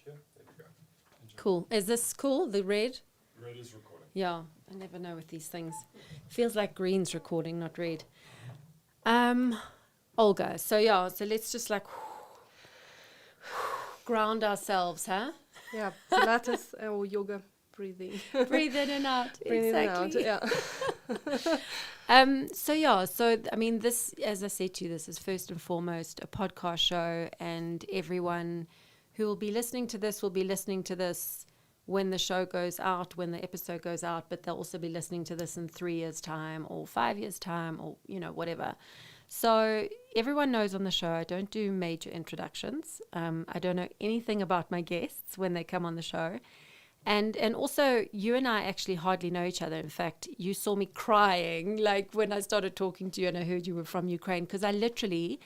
Yeah, there we go. Enjoy. Cool. Is this cool? The red? Red is recording. Yeah, I never know with these things. Feels like green's recording, not red. Olga. So let's just like ground ourselves, huh? Yeah, Pilates or yoga breathing. Breathe in and out. Breathing Exactly. out, yeah. So I mean, this, as I said to you, this is first and foremost a podcast show, and everyone who will be listening to this will be listening to this when the show goes out, when the episode goes out, but they'll also be listening to this in 3 years' time or 5 years' time or, whatever. So everyone knows on the show, I don't do major introductions. I don't know anything about my guests when they come on the show. And also, you and I actually hardly know each other. In fact, you saw me crying like when I started talking to you and I heard you were from Ukraine, because I literally,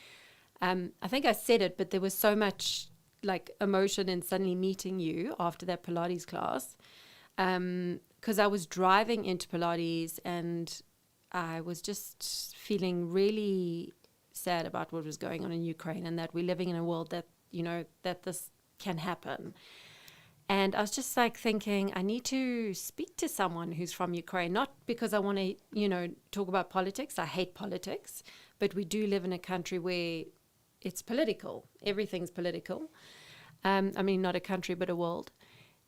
I think I said it, but there was so much like emotion in suddenly meeting you after that Pilates class, because I was driving into Pilates and I was just feeling really sad about what was going on in Ukraine, and that we're living in a world that, that this can happen. And I was just like thinking, I need to speak to someone who's from Ukraine, not because I want to, talk about politics. I hate politics, but we do live in a country where it's political. Everything's political. I mean, not a country, but a world.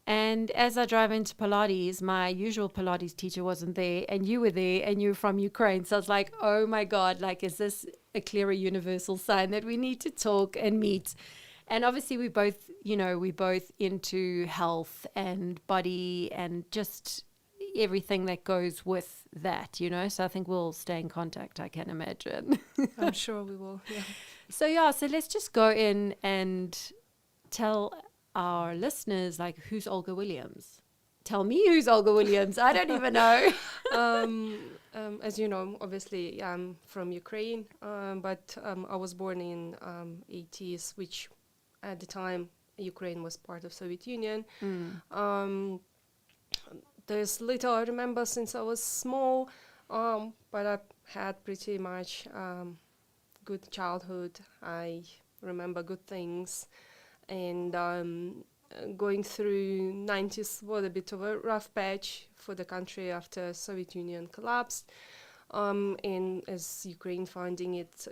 And as I drive into Pilates, my usual Pilates teacher wasn't there, and you were there, and you were from Ukraine. So I was like, oh my God, like, is this a clearer universal sign that we need to talk and meet? And obviously we both, we're both into health and body and just everything that goes with that, So I think we'll stay in contact, I can imagine. I'm sure we will, yeah. So let's just go in and tell our listeners, like, who's Olga Williams? Tell me who's Olga Williams. I don't even know. As you know, obviously I'm from Ukraine, but I was born in 80s, which at the time Ukraine was part of Soviet Union. There's little I remember since I was small, but I had pretty much good childhood. I remember good things, and going through 90s was a bit of a rough patch for the country after Soviet Union collapsed, and as Ukraine finding its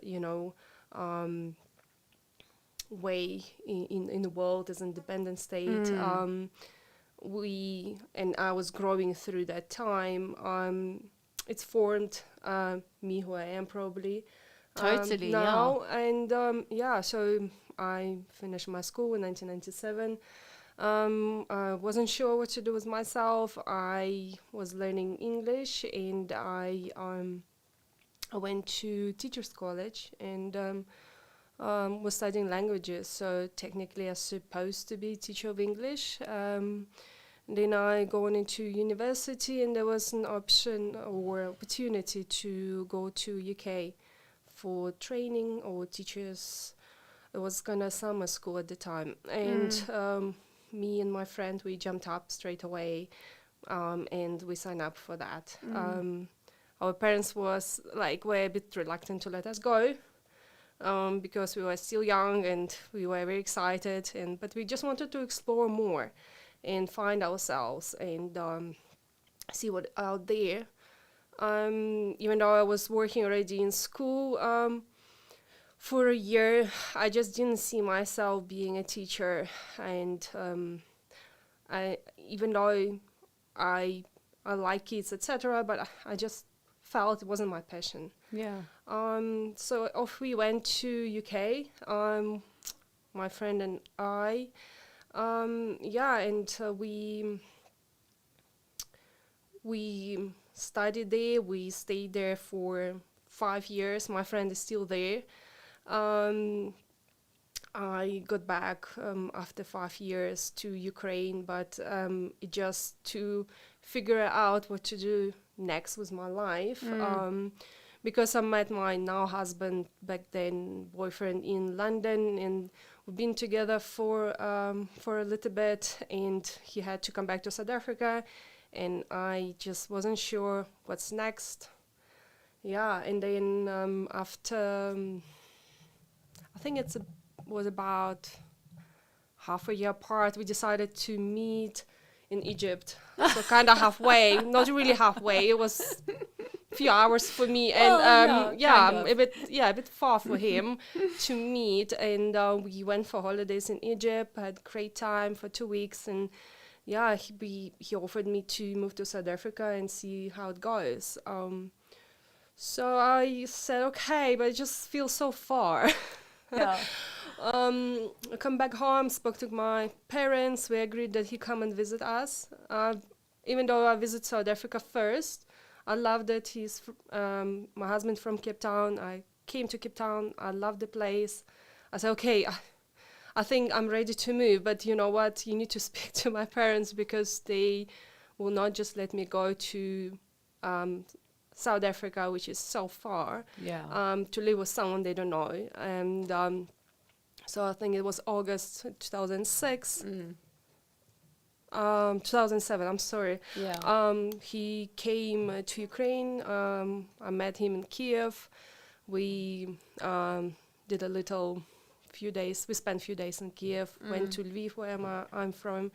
way in the world as an independent state. I was growing through that time. It's formed me who I am probably Totally now. And so I finished my school in 1997. I wasn't sure what to do with myself. I was learning English, and I went to teachers college and was studying languages. So technically I was supposed to be a teacher of English. Then I gone into university, and there was an option or opportunity to go to UK for training or teachers. It was kind of summer school at the time, and me and my friend, we jumped up straight away, and we signed up for that. Our parents were a bit reluctant to let us go, because we were still young and we were very excited, but we just wanted to explore more and find ourselves and see what out there. Even though I was working already in school for a year, I just didn't see myself being a teacher, and even though I like kids, etc., but I just felt it wasn't my passion. Yeah. So off we went to UK, my friend and I. We studied there. We stayed there for 5 years. My friend is still there. I got back after 5 years to Ukraine, but just to figure out what to do next with my life. Because I met my now husband, back then boyfriend, in London, and we've been together for a little bit, and he had to come back to South Africa, and I just wasn't sure what's next. Yeah, and then after, I think it was about half a year apart, we decided to meet in Egypt. So kind of halfway, not really halfway. It was a few hours for me, and kind of. a bit far for him to meet. And we went for holidays in Egypt. Had great time for 2 weeks, and yeah, he offered me to move to South Africa and see how it goes. So I said okay, but it just feels so far. Yeah. I come back home, spoke to my parents. We agreed that he come and visit us. Even though I visit South Africa first, I love that he's my husband from Cape Town. I came to Cape Town. I love the place. I said, okay, I think I'm ready to move. But you know what? You need to speak to my parents because they will not just let me go to South Africa, which is so far, Yeah. to live with someone they don't know. And so I think it was August 2006. 2007, I'm sorry. Yeah. He came to Ukraine. I met him in Kiev. We did a little few days. We spent a few days in Kiev. Went to Lviv, where I'm from.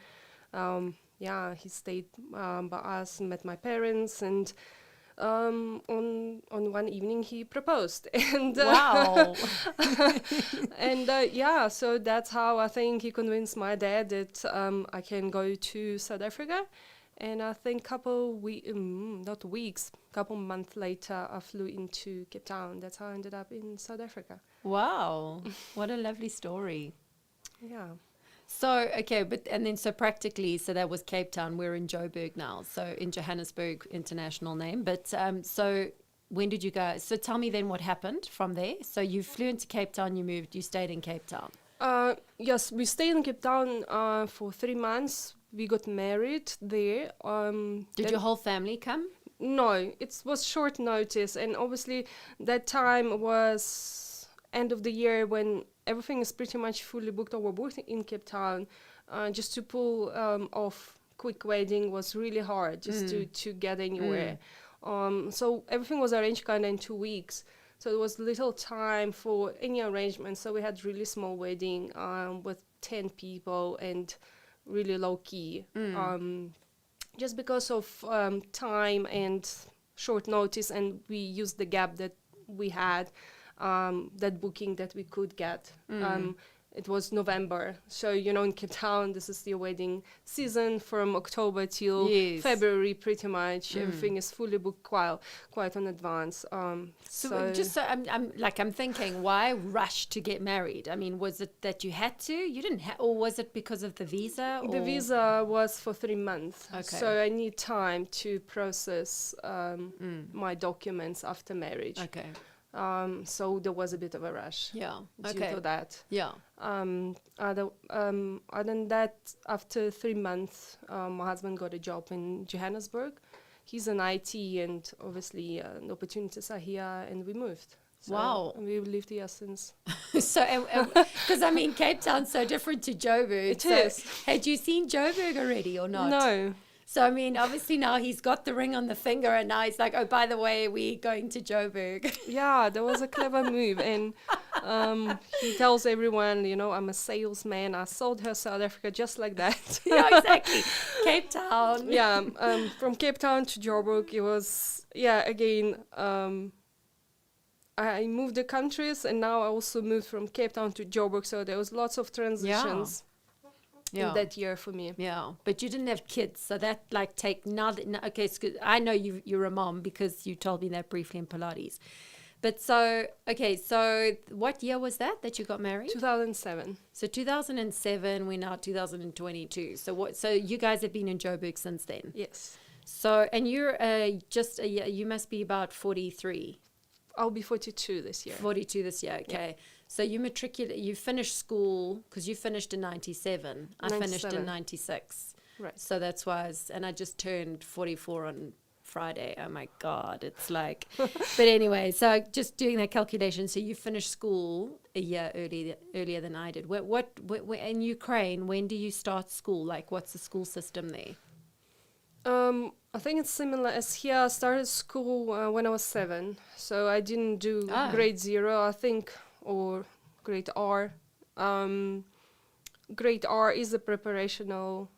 He stayed by us and met my parents. And on one evening he proposed. And Wow. and so that's how I think he convinced my dad that I can go to South Africa. And I think couple months later, I flew into Cape Town. That's how I ended up in South Africa. Wow. What a lovely story. Yeah. So, okay, so practically, so that was Cape Town. We're in Joburg now. So in Johannesburg, international name. But so when did you guys, so tell me then what happened from there. So you flew into Cape Town, you stayed in Cape Town. Yes, we stayed in Cape Town for 3 months. We got married there. Did your whole family come? No, it was short notice. And obviously that time was end of the year when everything is pretty much fully booked or booked in Cape Town. Just to pull off quick wedding was really hard just to get anywhere. So everything was arranged kind of in 2 weeks. So there was little time for any arrangement. So we had really small wedding with 10 people and really low key. Just because of time and short notice, and we used the gap that we had, that booking that we could get. It was November. So, in Cape Town, this is the wedding season from October till February, pretty much. Everything is fully booked quite in advance. I'm thinking, why rush to get married? I mean, was it that you had to? You didn't or was it because of the visa? The visa was for 3 months. Okay. So I need time to process my documents after marriage. Okay. So there was a bit of a rush. Yeah. Due to that. Yeah. Other than that, after 3 months, my husband got a job in Johannesburg. He's in IT, and obviously the opportunities are here, and we moved. So Wow. We've lived here since. So, because I mean, Cape Town's so different to Joburg. It is. Had you seen Joburg already or not? No. So, I mean, obviously now he's got the ring on the finger, and now he's like, oh, by the way, we're going to Joburg. Yeah, that was a clever move. And he tells everyone, I'm a salesman. I sold her South Africa just like that. Yeah, exactly. Cape Town. Yeah, from Cape Town to Joburg, it was, again, I moved the countries, and now I also moved from Cape Town to Joburg. So there was lots of transitions. In that year for me. Yeah, but you didn't have kids, so that okay, I know you're a mom because you told me that briefly in Pilates. But so what year was that you got married? 2007. So 2007, we're now 2022. So you guys have been in Joburg since then? Yes. So, and you're you must be about 43. I'll be 42 this year. 42 this year, okay. Yeah. So you finished school, because you finished in 97. I finished in 96. Right. So that's why I just turned 44 on Friday. Oh my God, it's like, but anyway, so just doing that calculation. So you finished school a year earlier than I did. What in Ukraine, when do you start school? Like, what's the school system there? I think it's similar as here. I started school when I was 7. So I didn't do grade 0, I think, or grade R. grade R is a preparational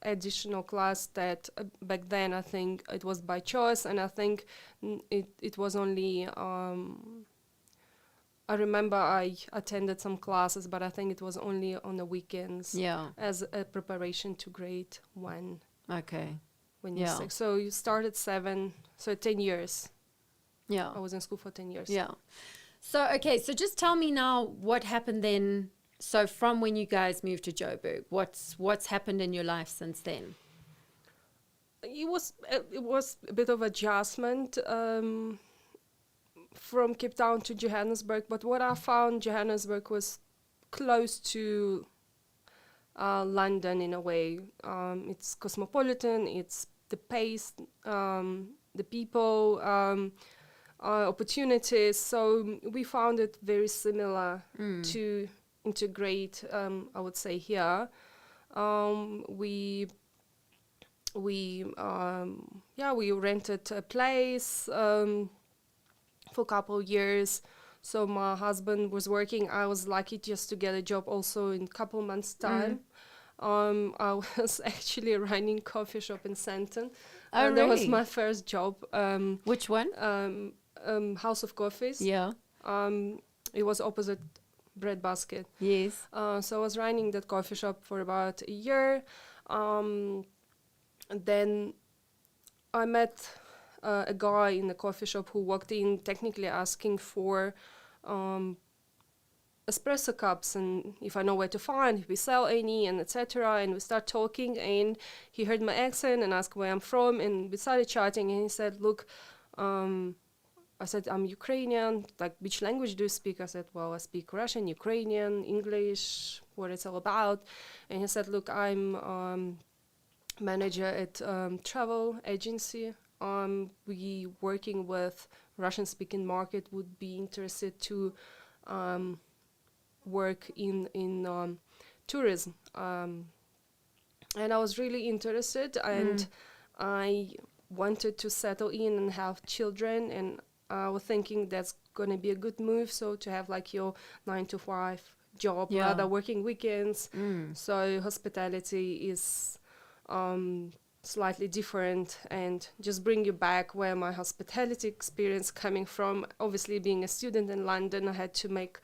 additional class that back then I think it was by choice, and I think it was only I remember I attended some classes, but I think it was only on the weekends as a preparation to grade 1 Okay. when you're 6. So you start at 7, so 10 years. Yeah. I was in school for 10 years. Yeah. So, okay, so just tell me now what happened then. So from when you guys moved to Joburg, what's happened in your life since then? It was a bit of adjustment from Cape Town to Johannesburg, but what I found, Johannesburg was close to London in a way. It's cosmopolitan, it's the pace, the people, opportunities. So we found it very similar to integrate, I would say, here. We rented a place for a couple of years. So my husband was working. I was lucky just to get a job also in a couple months' time. I was actually running coffee shop in Sandton. Oh, That was really? my first job. Which one? House of Coffees. Yeah. It was opposite Breadbasket. Yes. So I was running that coffee shop for about a year. Then I met a guy in the coffee shop who walked in technically asking for espresso cups and if I know where to find, if we sell any, and etc. And we start talking, and he heard my accent and asked where I'm from, and we started chatting, and he said, look, I said, I'm Ukrainian, like, which language do you speak? I said, well, I speak Russian, Ukrainian, English, what it's all about. And he said, look, I'm manager at travel agency. We working with Russian-speaking market, would be interested to work in tourism. And I was really interested, and I wanted to settle in and have children, and I was thinking that's going to be a good move, so to have like your 9 to 5 job rather working weekends. So hospitality is slightly different, and just bring you back where my hospitality experience coming from. Obviously, being a student in London, I had to make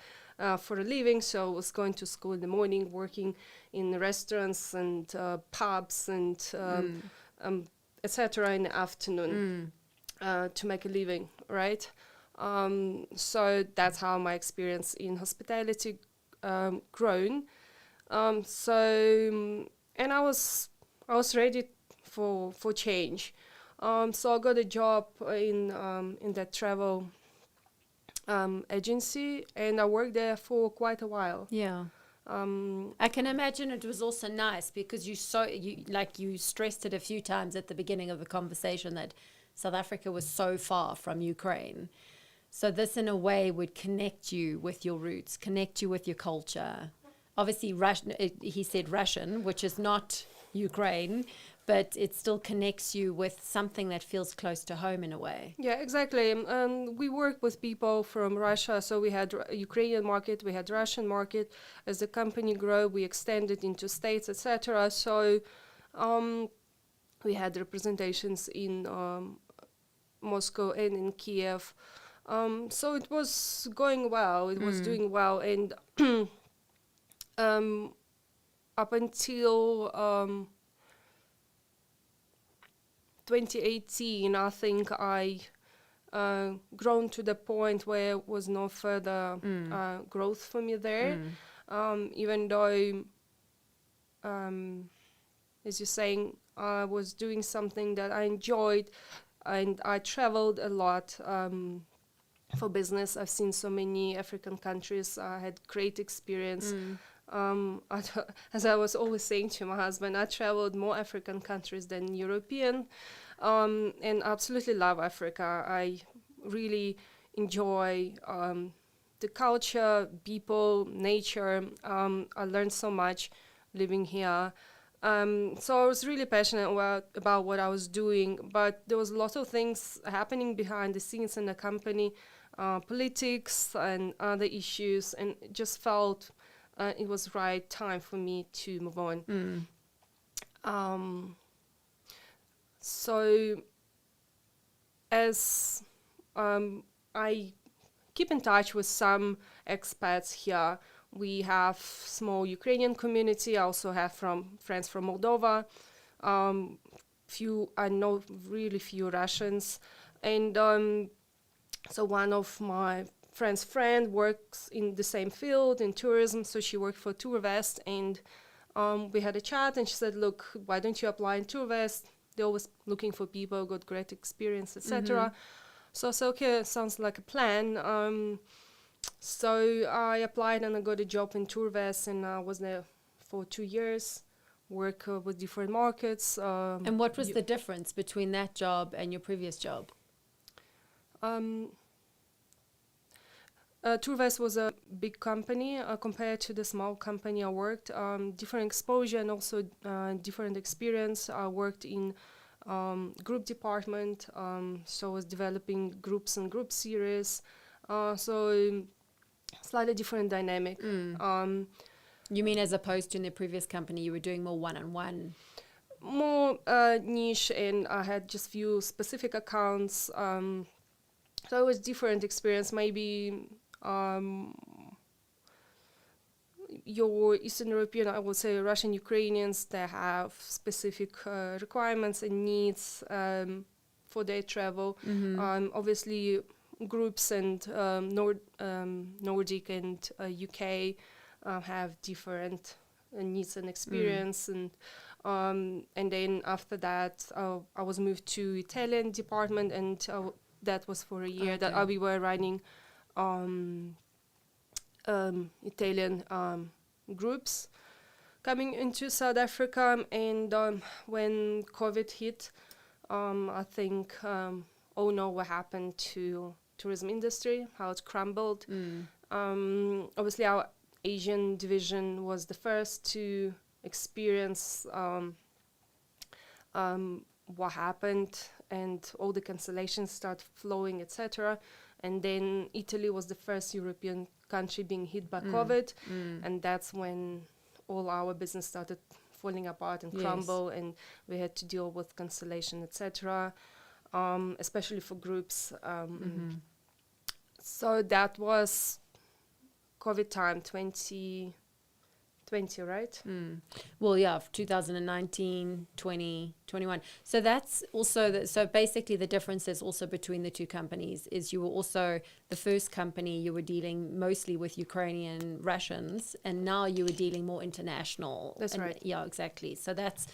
for a living, so I was going to school in the morning, working in restaurants and pubs and etc. in the afternoon to make a living, right? So that's how my experience in hospitality grown. And I was ready for change. So I got a job in that travel agency, and I worked there for quite a while. Yeah. I can imagine it was also nice because you stressed it a few times at the beginning of the conversation that South Africa was so far from Ukraine. So this in a way would connect you with your roots, connect you with your culture. Obviously, he said Russian, which is not Ukraine, but it still connects you with something that feels close to home in a way. Yeah, exactly. We work with people from Russia, so we had Ukrainian market, we had Russian market. As the company grew, we extended into states, etc. So we had representations in Moscow and in Kiev. So it was going well. It was doing well, and up until 2018, I think I grown to the point where was no further growth for me there. Even though, as you're saying, I was doing something that I enjoyed, and I traveled a lot for business. I've seen so many African countries. I had great experience. As I was always saying to my husband, I traveled more African countries than European, and absolutely love Africa. I really enjoy the culture, people, nature. I learned so much living here. So I was really passionate about what I was doing, but there was a lot of things happening behind the scenes in the company, politics and other issues, and it just felt it was right time for me to move on. So as I keep in touch with some expats here. We have small Ukrainian community. I also have friends from Moldova. I know really few Russians, and so one of my friend's friend works in the same field in tourism. So she worked for TourVest, and we had a chat, and she said, "Look, why don't you apply in TourVest? They're always looking for people, got great experience, etc." So I said, "Okay, sounds like a plan." So I applied and I got a job in TourVest, and I was there for 2 years, work with different markets. And what was the difference between that job and your previous job? TourVest was a big company compared to the small company I worked. Different exposure and also different experience. I worked in group department, so I was developing groups and group series. So slightly different dynamic. You mean as opposed to in the previous company, you were doing more one-on-one? More niche, and I had just few specific accounts. So it was different experience. Maybe your Eastern European, I would say Russian Ukrainians, they have specific requirements and needs for their travel. Obviously, groups and Nordic and UK have different needs and experience, and then after that I was moved to Italian department, and that was for a year that we were running Italian groups coming into South Africa. And when COVID hit, I think oh no, what happened to tourism industry, how it crumbled. Obviously our Asian division was the first to experience what happened, and all the cancellations start flowing, etc. And then Italy was the first European country being hit by COVID, and that's when all our business started falling apart and crumble, and we had to deal with cancellation, etc. Especially for groups. So that was COVID time, 2020, right? Well, yeah, 2019, 20, 21. So that's also, so basically the difference is also between the two companies is you were also, the first company you were dealing mostly with Ukrainian Russians, and now you were dealing more international. That's right. Yeah, exactly. So that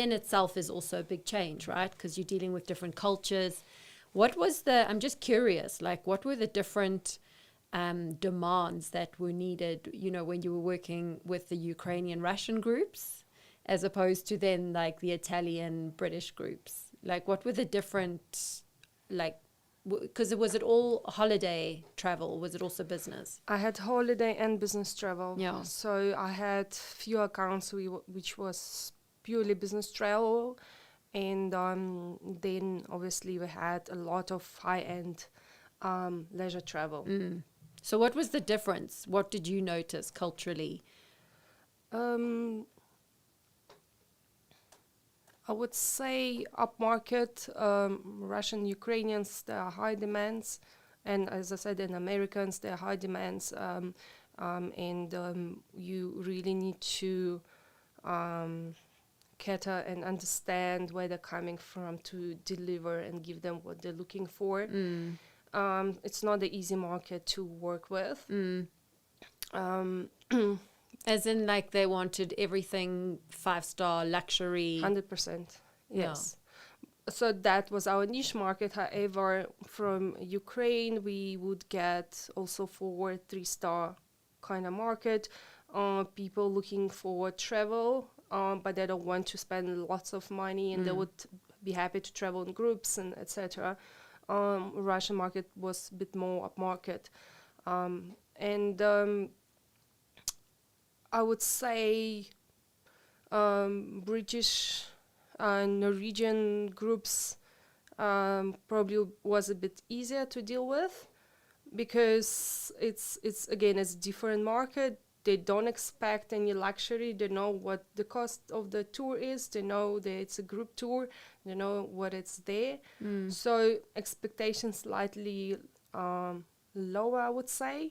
in itself is also a big change, right? Because you're dealing with different cultures. What was I'm just curious, like what were the different demands that were needed, when you were working with the Ukrainian Russian groups as opposed to then like the Italian British groups? Like what were the different, because was it all holiday travel? Was it also business? I had holiday and business travel. Yeah. So I had few accounts which was purely business travel. And then obviously we had a lot of high-end leisure travel. So what was the difference? What did you notice culturally? I would say upmarket, Russian Ukrainians, there are high demands. And as I said, in Americans, there are high demands. And you really need to cater and understand where they're coming from to deliver and give them what they're looking for. It's not an easy market to work with. As in, like, they wanted everything 5-star luxury. 100%, yes. So that was our niche market. However, from Ukraine, we would get also 4 3-star kind of market. People looking for travel, but they don't want to spend lots of money, and they would be happy to travel in groups and etc. Russian market was a bit more upmarket, and I would say British and Norwegian groups probably was a bit easier to deal with, because it's again, it's different market. they don't expect any luxury. They know what the cost of the tour is. They know that it's a group tour. They know what it's there. So expectations slightly lower, I would say.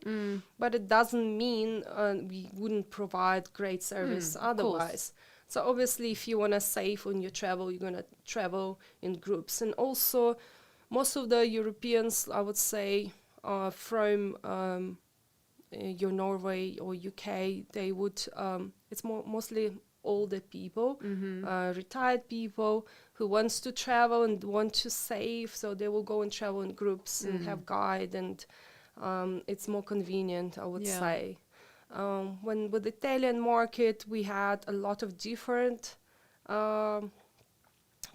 But it doesn't mean we wouldn't provide great service otherwise. So obviously, if you want to save on your travel, you're going to travel in groups. And also, most of the Europeans, I would say, from your Norway or UK, they would, it's mostly older people, retired people who wants to travel and want to save. So they will go and travel in groups and have guide, and it's more convenient, I would say. When with the Italian market, we had a lot of different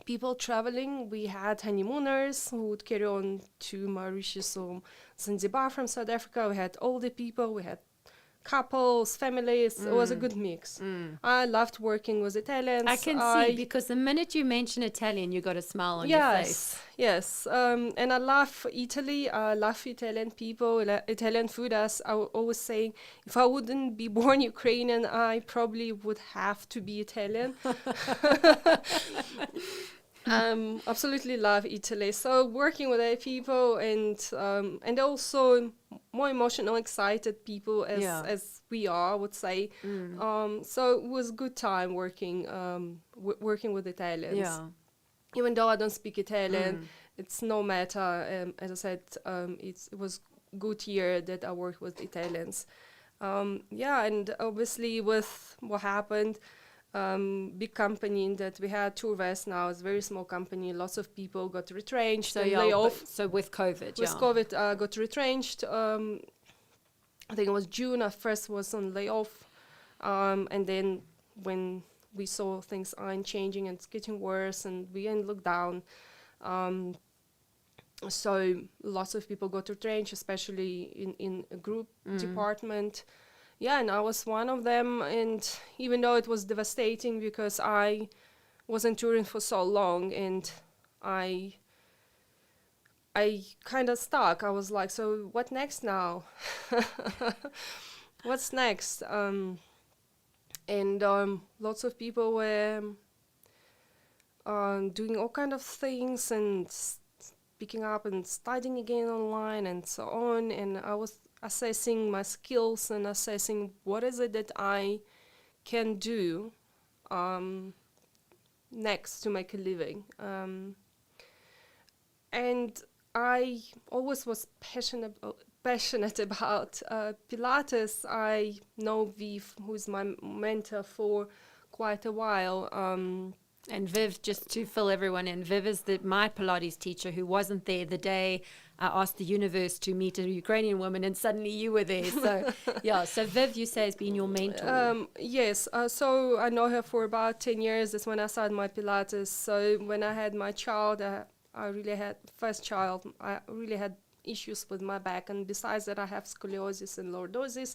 people traveling. We had honeymooners who would carry on to Mauritius or Zanzibar from South Africa. We had older people, we had couples, families. It was a good mix. I loved working with Italians. I can see, because the minute you mention Italian, you got a smile on your face. Yes, and I love Italy. I love Italian people, Italian food. As I always say, if I wouldn't be born Ukrainian, I probably would have to be Italian. Absolutely love Italy. So working with other people and also more emotional, excited people as we are, I would say. So it was good time working working with Italians. Yeah. Even though I don't speak Italian, it's no matter. As I said, it was good year that I worked with Italians. And obviously with what happened, big company that we had, Turvest now is a very small company. Lots of people got retrenched and laid off. So with COVID, With COVID, got retrenched. I think it was June. I first was on layoff, and then when we saw things aren't changing and it's getting worse, and we in lockdown, so lots of people got retrenched, especially in a group department. Yeah, and I was one of them, and even though it was devastating because I wasn't touring for so long, and I kind of stuck. I was like, so what next now? What's next? And lots of people were doing all kind of things and picking up and studying again online and so on, and I was assessing my skills and assessing what is it that I can do next to make a living. And I always was passionate about Pilates. I know Viv, who's my mentor for quite a while. And Viv, just to fill everyone in, Viv is my Pilates teacher who wasn't there the day I asked the universe to meet a Ukrainian woman, and suddenly you were there. So, so Viv, you say, has been your mentor. Yes, so I know her for about 10 years. That's when I started my Pilates. So when I had my child, I really had issues with my back, and besides that I have scoliosis and lordosis.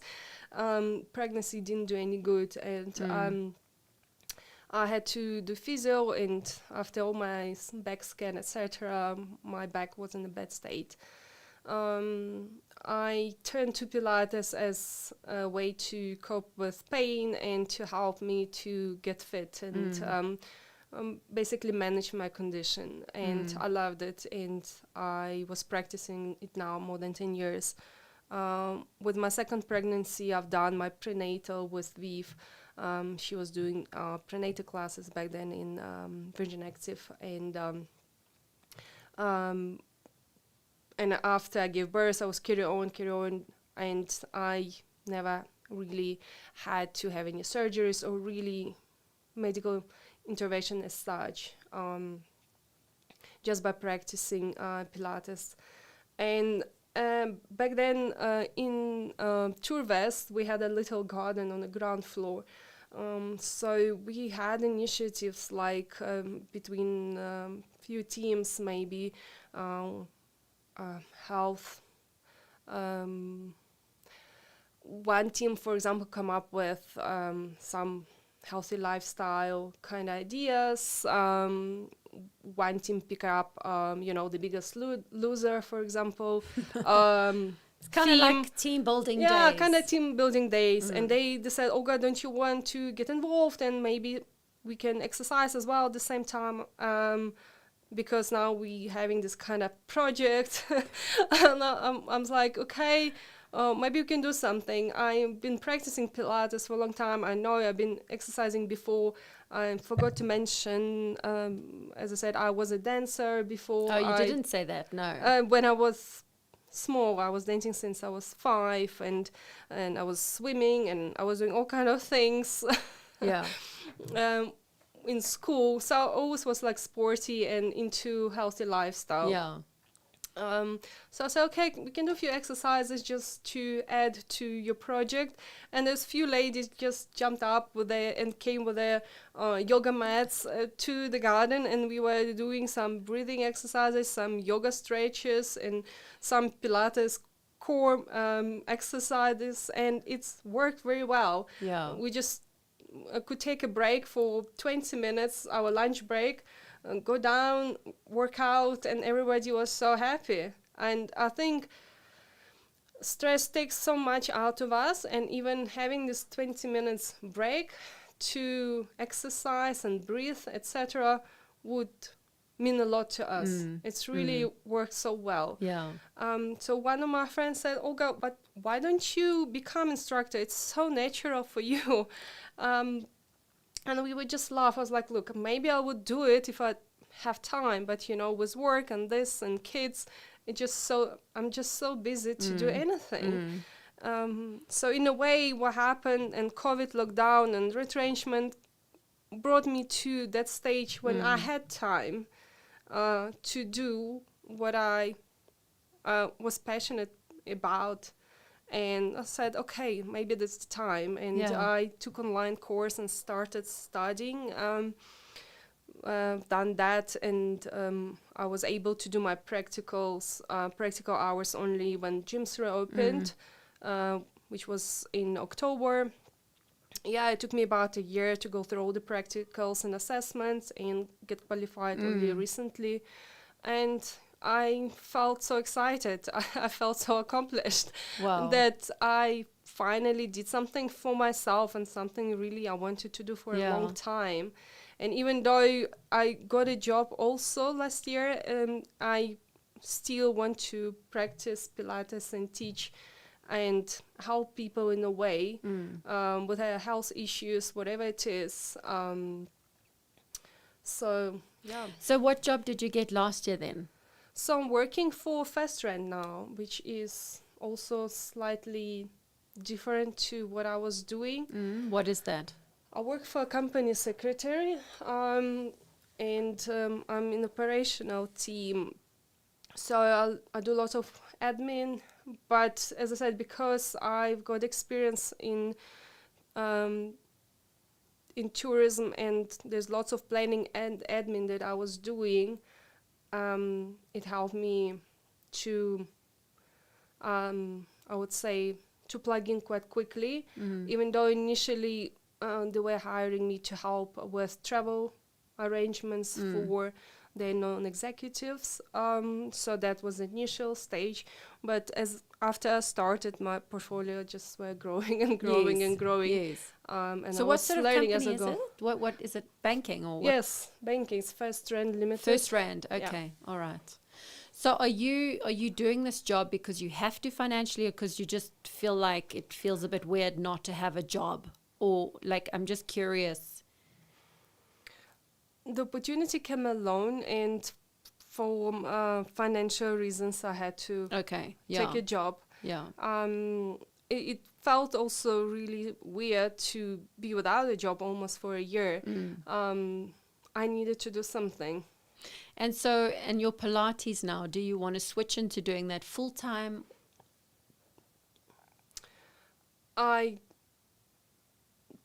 Pregnancy didn't do any good, and I had to do physio, and after all my back scan, etc., my back was in a bad state. I turned to Pilates as a way to cope with pain and to help me to get fit and basically manage my condition. And I loved it, and I was practicing it now more than 10 years. With my second pregnancy, I've done my prenatal with Viv. She was doing prenatal classes back then in Virgin Active, and after I gave birth, I was carry on, and I never really had to have any surgeries or really medical intervention as such, just by practicing Pilates. And back then in Turvest, we had a little garden on the ground floor. So we had initiatives like between few teams, maybe health. One team, for example, come up with some healthy lifestyle kind of ideas. One team pick up, The Biggest Loser, for example. It's kind of like team building days. Yeah, kind of team building days. And they said, Olga, don't you want to get involved, and maybe we can exercise as well at the same time, because now we having this kind of project. And I'm like, okay, maybe we can do something. I've been practicing Pilates for a long time. I know I've been exercising before. I forgot to mention, as I said, I was a dancer before. Oh, you didn't say that, no. When I was small, I was dancing since I was 5, and I was swimming, and I was doing all kind of things. Yeah. In school, so I always was like sporty and into healthy lifestyle. Yeah. So I said, okay, we can do a few exercises just to add to your project. And there's few ladies just jumped up with their and came with their yoga mats to the garden, and we were doing some breathing exercises, some yoga stretches, and some Pilates core exercises, and it's worked very well. Yeah. We just could take a break for 20 minutes, our lunch break, go down, work out, and everybody was so happy. And I think stress takes so much out of us, and even having this 20 minutes break to exercise and breathe, etc., would mean a lot to us. It's really worked so well. Yeah. So one of my friends said, Olga, but why don't you become instructor? It's so natural for you. And we would just laugh. I was like, look, maybe I would do it if I have time, but with work and this and kids, I'm just so busy to do anything. So in a way, what happened, and COVID lockdown and retrenchment brought me to that stage when I had time to do what I was passionate about. And I said, okay, maybe that's the time. And I took online course and started studying, done that. And I was able to do my practical hours only when gyms reopened, which was in October. Yeah, it took me about a year to go through all the practicals and assessments and get qualified only recently. And I felt so excited. I felt so accomplished. Wow. That I finally did something for myself, and something really I wanted to do for a long time. And even though I got a job also last year, I still want to practice Pilates and teach and help people in a way with their health issues, whatever it is. So, yeah. So what job did you get last year then? So I'm working for Fast Rent now, which is also slightly different to what I was doing. What is that? I work for a company secretary, and I'm in operational team. So I do a lot of admin, but as I said, because I've got experience in tourism, and there's lots of planning and admin that I was doing, it helped me to, I would say, to plug in quite quickly, even though initially they were hiring me to help with travel arrangements for their non-executives. So that was the initial stage. But after I started, my portfolio just were growing and growing and growing. Yes. And So I what was sort of learning company as is I it? go. What is it? Banking or what? Yes, banking is First Rand Limited. First Rand. Okay. All right. So are you doing this job because you have to financially, or because you just feel like it feels a bit weird not to have a job? Or like, I'm just curious. The opportunity came alone, and for financial reasons, I had to take a job. Yeah. It felt also really weird to be without a job almost for a year. I needed to do something. And so, and your Pilates now, do you want to switch into doing that full time? I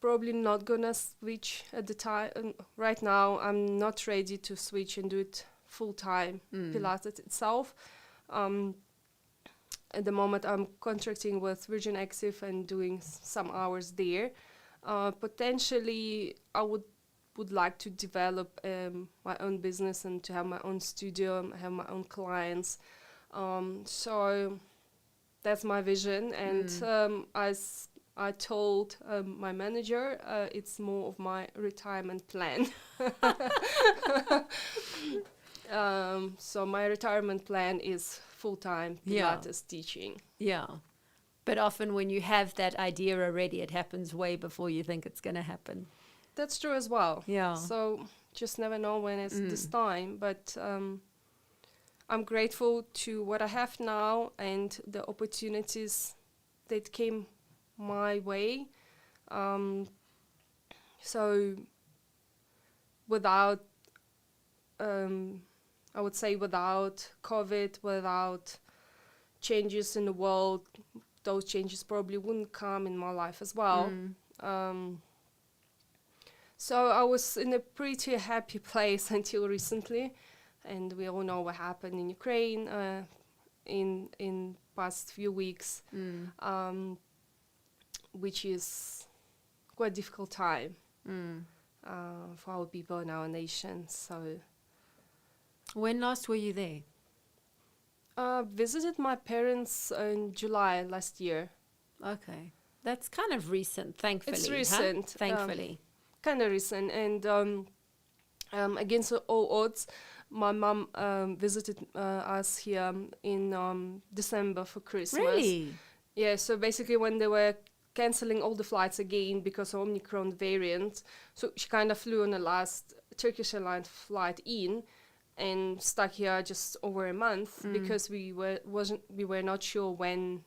probably not gonna switch at the time. Right now, I'm not ready to switch and do it full time. Pilates itself. At the moment, I'm contracting with Virgin Active and doing some hours there. Potentially, I would like to develop my own business and to have my own studio, have my own clients. So that's my vision. And as I told my manager, it's more of my retirement plan. So my retirement plan is full-time Yeah. Pilates teaching. Yeah. But often when you have that idea already, it happens way before you think it's going to happen. That's true as well. Yeah. So just never know when it's this time. But I'm grateful to what I have now and the opportunities that came my way. So without, I would say without COVID, without changes in the world, those changes probably wouldn't come in my life as well. So I was in a pretty happy place until recently, and we all know what happened in Ukraine in past few weeks, which is quite a difficult time for our people in our nation. So When last were you there? visited my parents in July last year. Okay. That's kind of recent, thankfully. It's huh? recent, Thankfully. Kind of recent, and against all odds, my mom visited us here in December for Christmas. Really? Yeah, so basically when they were cancelling all the flights again because of Omicron variant, so she kind of flew on the last Turkish Airlines flight in and stuck here just over a month because we were not sure when,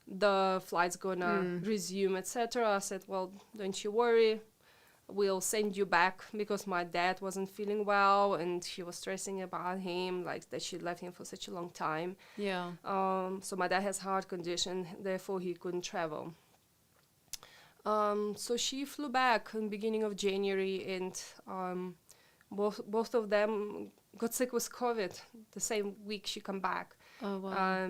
the flight's gonna resume, etc. I said, well, don't you worry, we'll send you back, because my dad wasn't feeling well and she was stressing about him, like that she left him for such a long time. Yeah. So my dad has heart condition, therefore he couldn't travel. So she flew back in beginning of January, and both of them got sick with COVID the same week she come back. Oh, wow.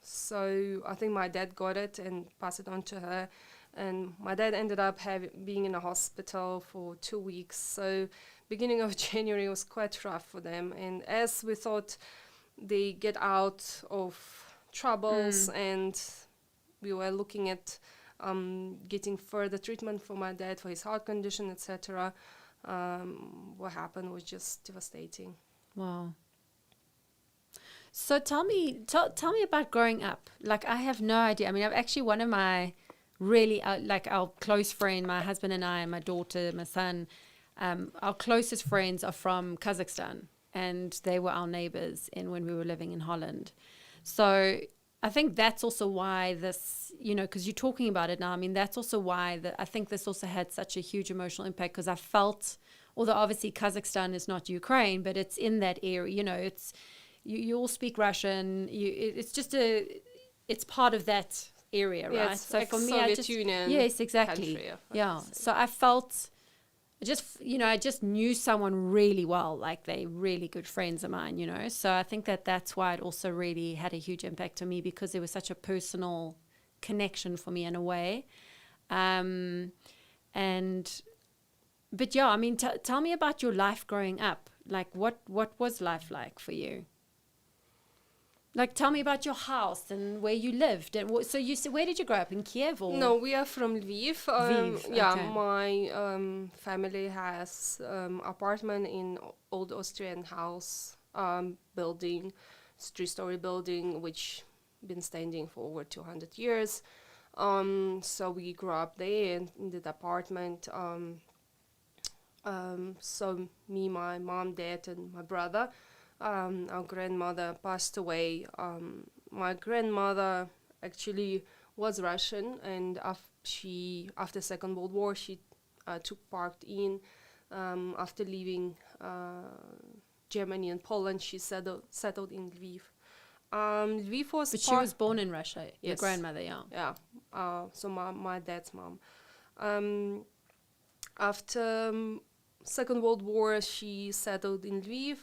So I think my dad got it and passed it on to her, and my dad ended up being in a hospital for 2 weeks. So beginning of January was quite rough for them, and as we thought they get out of troubles and we were looking at getting further treatment for my dad for his heart condition, etc., what happened was just devastating. Wow. So tell me about growing up. Like, I have no idea. I mean, I've actually, one of my really, our close friend, my husband and I, my daughter, my son, our closest friends are from Kazakhstan, and they were our neighbors when we were living in Holland. So I think that's also why this, because you're talking about it now, I mean, that's also why I think this also had such a huge emotional impact, because I felt, although obviously Kazakhstan is not Ukraine, but it's in that area, it's, you all speak Russian, it's just it's part of that area, right? Yeah, so for me, Soviet Union. Yes, exactly. Country, yeah. So I felt, I just knew someone really well, like they really good friends of mine, So I think that's why it also really had a huge impact on me, because there was such a personal connection for me in a way. But yeah, I mean, tell me about your life growing up. Like, what was life like for you? Like, tell me about your house and where you lived. And so you said, where did you grow up, in Kiev or? No, we are from Lviv. Lviv, Yeah, okay. my family has apartment in old Austrian house building, 3-story building, which been standing for over 200 years. So we grew up there in that apartment. So me, my mom, dad, and my brother. Our grandmother passed away. My grandmother actually was Russian, and after Second World War, she took part in. After leaving Germany and Poland, she settled in Lviv. Lviv was. But she was born in Russia. Your Yes. grandmother, yeah. Yeah. So my dad's mom. After Second World War, she settled in Lviv.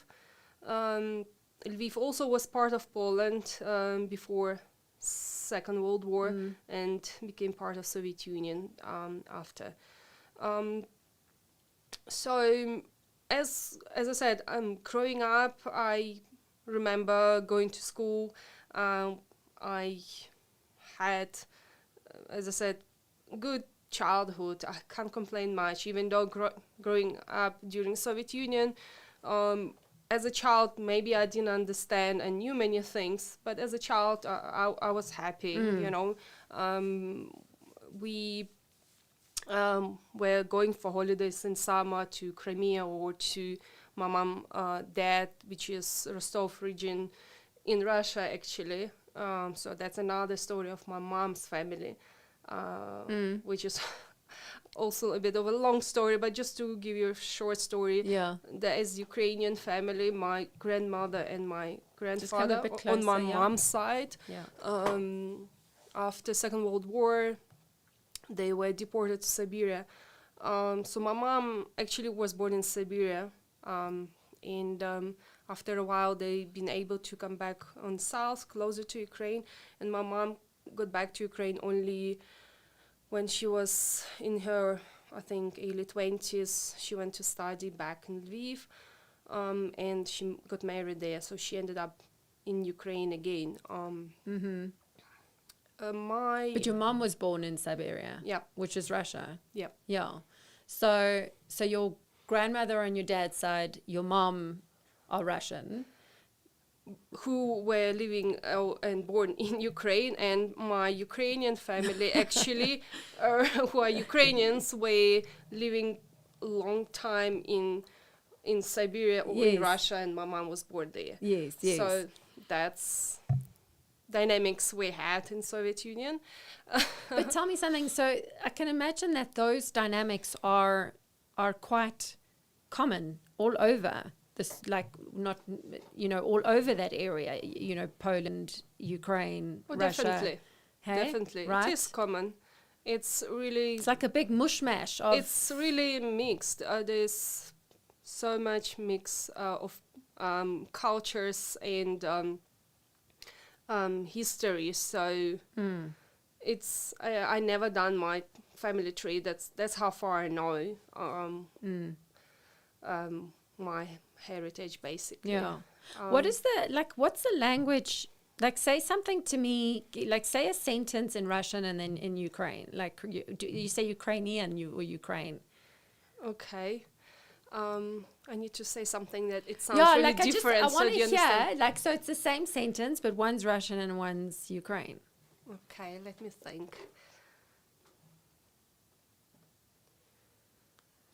Lviv also was part of Poland before Second World War and became part of Soviet Union after. So as I said, growing up, I remember going to school. I had, as I said, good childhood. I can't complain much, even though growing up during Soviet Union, as a child, maybe I didn't understand and knew many things, but as a child, I was happy, you know. We were going for holidays in summer to Crimea or to my mom, dad, which is Rostov region in Russia, actually. So that's another story of my mom's family, which is also a bit of a long story, but just to give you a short story, there is Ukrainian family, my grandmother and my grandfather on my mom's side. After Second World War, they were deported to Siberia. So my mom actually was born in Siberia, and after a while they've been able to come back on south, closer to Ukraine, and my mom got back to Ukraine only when she was in her, I think, early 20s. She went to study back in Lviv, and she got married there, so she ended up in Ukraine again. But your mom was born in Siberia, which is Russia. So your grandmother on your dad's side, your mom are Russian, who were living and born in Ukraine, and my Ukrainian family actually, who are Ukrainians, were living a long time in Siberia or in Russia, and my mom was born there. So that's dynamics we had in Soviet Union. But tell me something. So I can imagine that those dynamics are quite common all over this, like, not, you know, all over that area, you know, Poland, Ukraine, Russia. Definitely. Right? It is common. It's really... It's like a big mushmash of... It's really mixed. There's so much mix of cultures and history. So it's... I never done my family tree. That's how far I know my heritage, basically. What is what's the language, like, say something to me, like, say a sentence in Russian and then in Ukraine, like, you say Ukrainian or Ukraine? Okay. I need to say something that it sounds really different. I want to hear, like, so it's the same sentence, but one's Russian and one's Ukraine. Okay, let me think.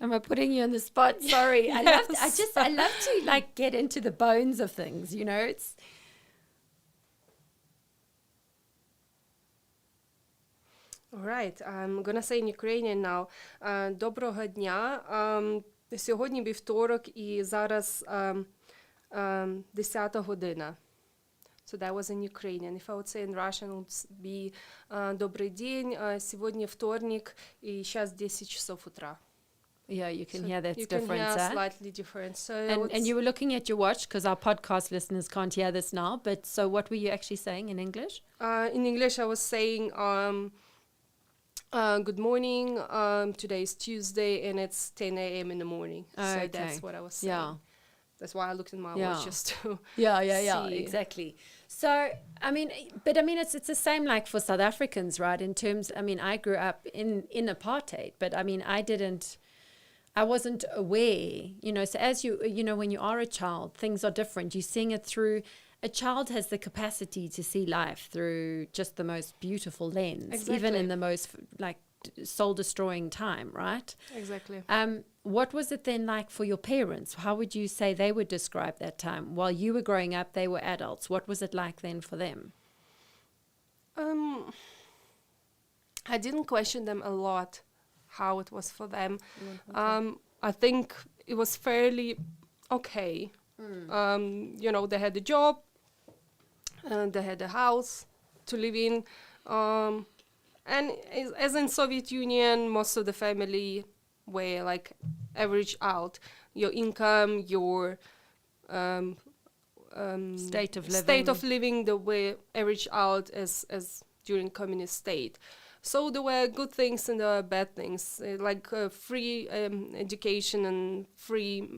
Am I putting you on the spot? Sorry. I love to like get into the bones of things, you know. It's all right. I'm gonna say in Ukrainian now. Доброго дня. Сьогодні вівторок і зараз 10 година. So that was in Ukrainian. If I would say in Russian, it would be Добрый день. Сегодня вторник и сейчас 10 часов утра. Yeah, you can hear that's you different. You can hear slightly different. So and you were looking at your watch because our podcast listeners can't hear this now. But so what were you actually saying in English? In English, I was saying, good morning. Today is Tuesday and it's 10 a.m. in the morning. So that's what I was saying. Yeah. That's why I looked at my watch just to see. Exactly. So, I mean, it's the same like for South Africans, right? In terms, I mean, I grew up in apartheid, but I mean, I wasn't aware, you know, so as you know, when you are a child, things are different. You're seeing it through, a child has the capacity to see life through just the most beautiful lens, even in the most, like, soul-destroying time, right? Exactly. What was it then like for your parents? How would you say they would describe that time? While you were growing up, they were adults. What was it like then for them? I didn't question them a lot, how it was for them. I think it was fairly okay. You know, they had a job, they had a house to live in, and as in Soviet Union, most of the family were like average out. Your income, your state of living, they were average out as during communist state. So there were good things and there were bad things, like free education and free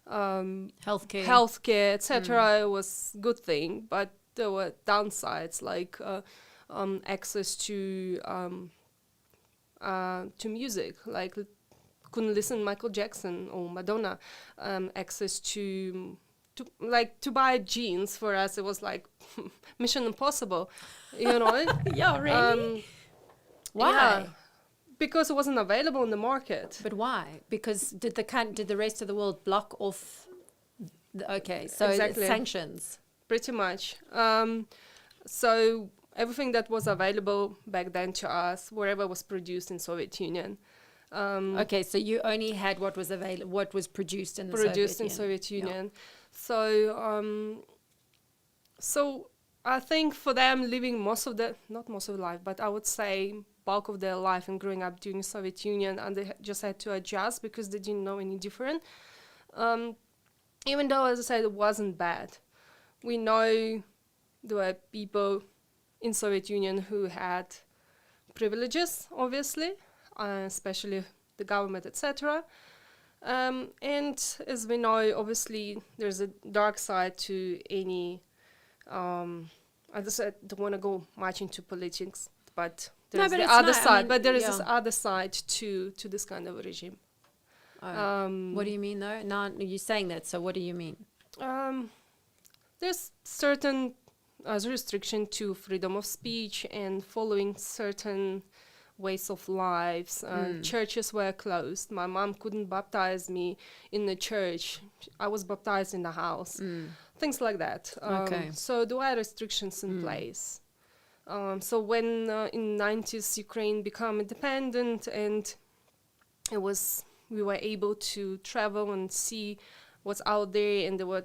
Healthcare. etc. It was good thing, but there were downsides like access to music, like couldn't listen to Michael Jackson or Madonna. Access to buy jeans for us, it was like mission impossible, you know. Yeah, really? Why? Yeah, because it wasn't available in the market. But why? Because did the rest of the world block off? So Exactly. sanctions. Pretty much. So everything that was available back then to us, wherever was produced in Soviet Union. So you only had what was available, what was produced in the Soviet Union. So I think for them living not most of their life, but I would say bulk of their life and growing up during Soviet Union, and they just had to adjust because they didn't know any different. Even though, as I said, it wasn't bad. We know there were people in Soviet Union who had privileges, obviously, especially the government, etc. And as we know, obviously, there's a dark side to any. As I said, don't want to go much into politics, but there's the other side. But there is this other side to this kind of regime. What do you mean, though? No, you're saying that. So what do you mean? There's certain restriction to freedom of speech and following certain ways of lives. Churches were closed. My mom couldn't baptize me in the church. I was baptized in the house. Things like that. So there were restrictions in place. So when in 90s Ukraine became independent and we were able to travel and see what's out there, and there were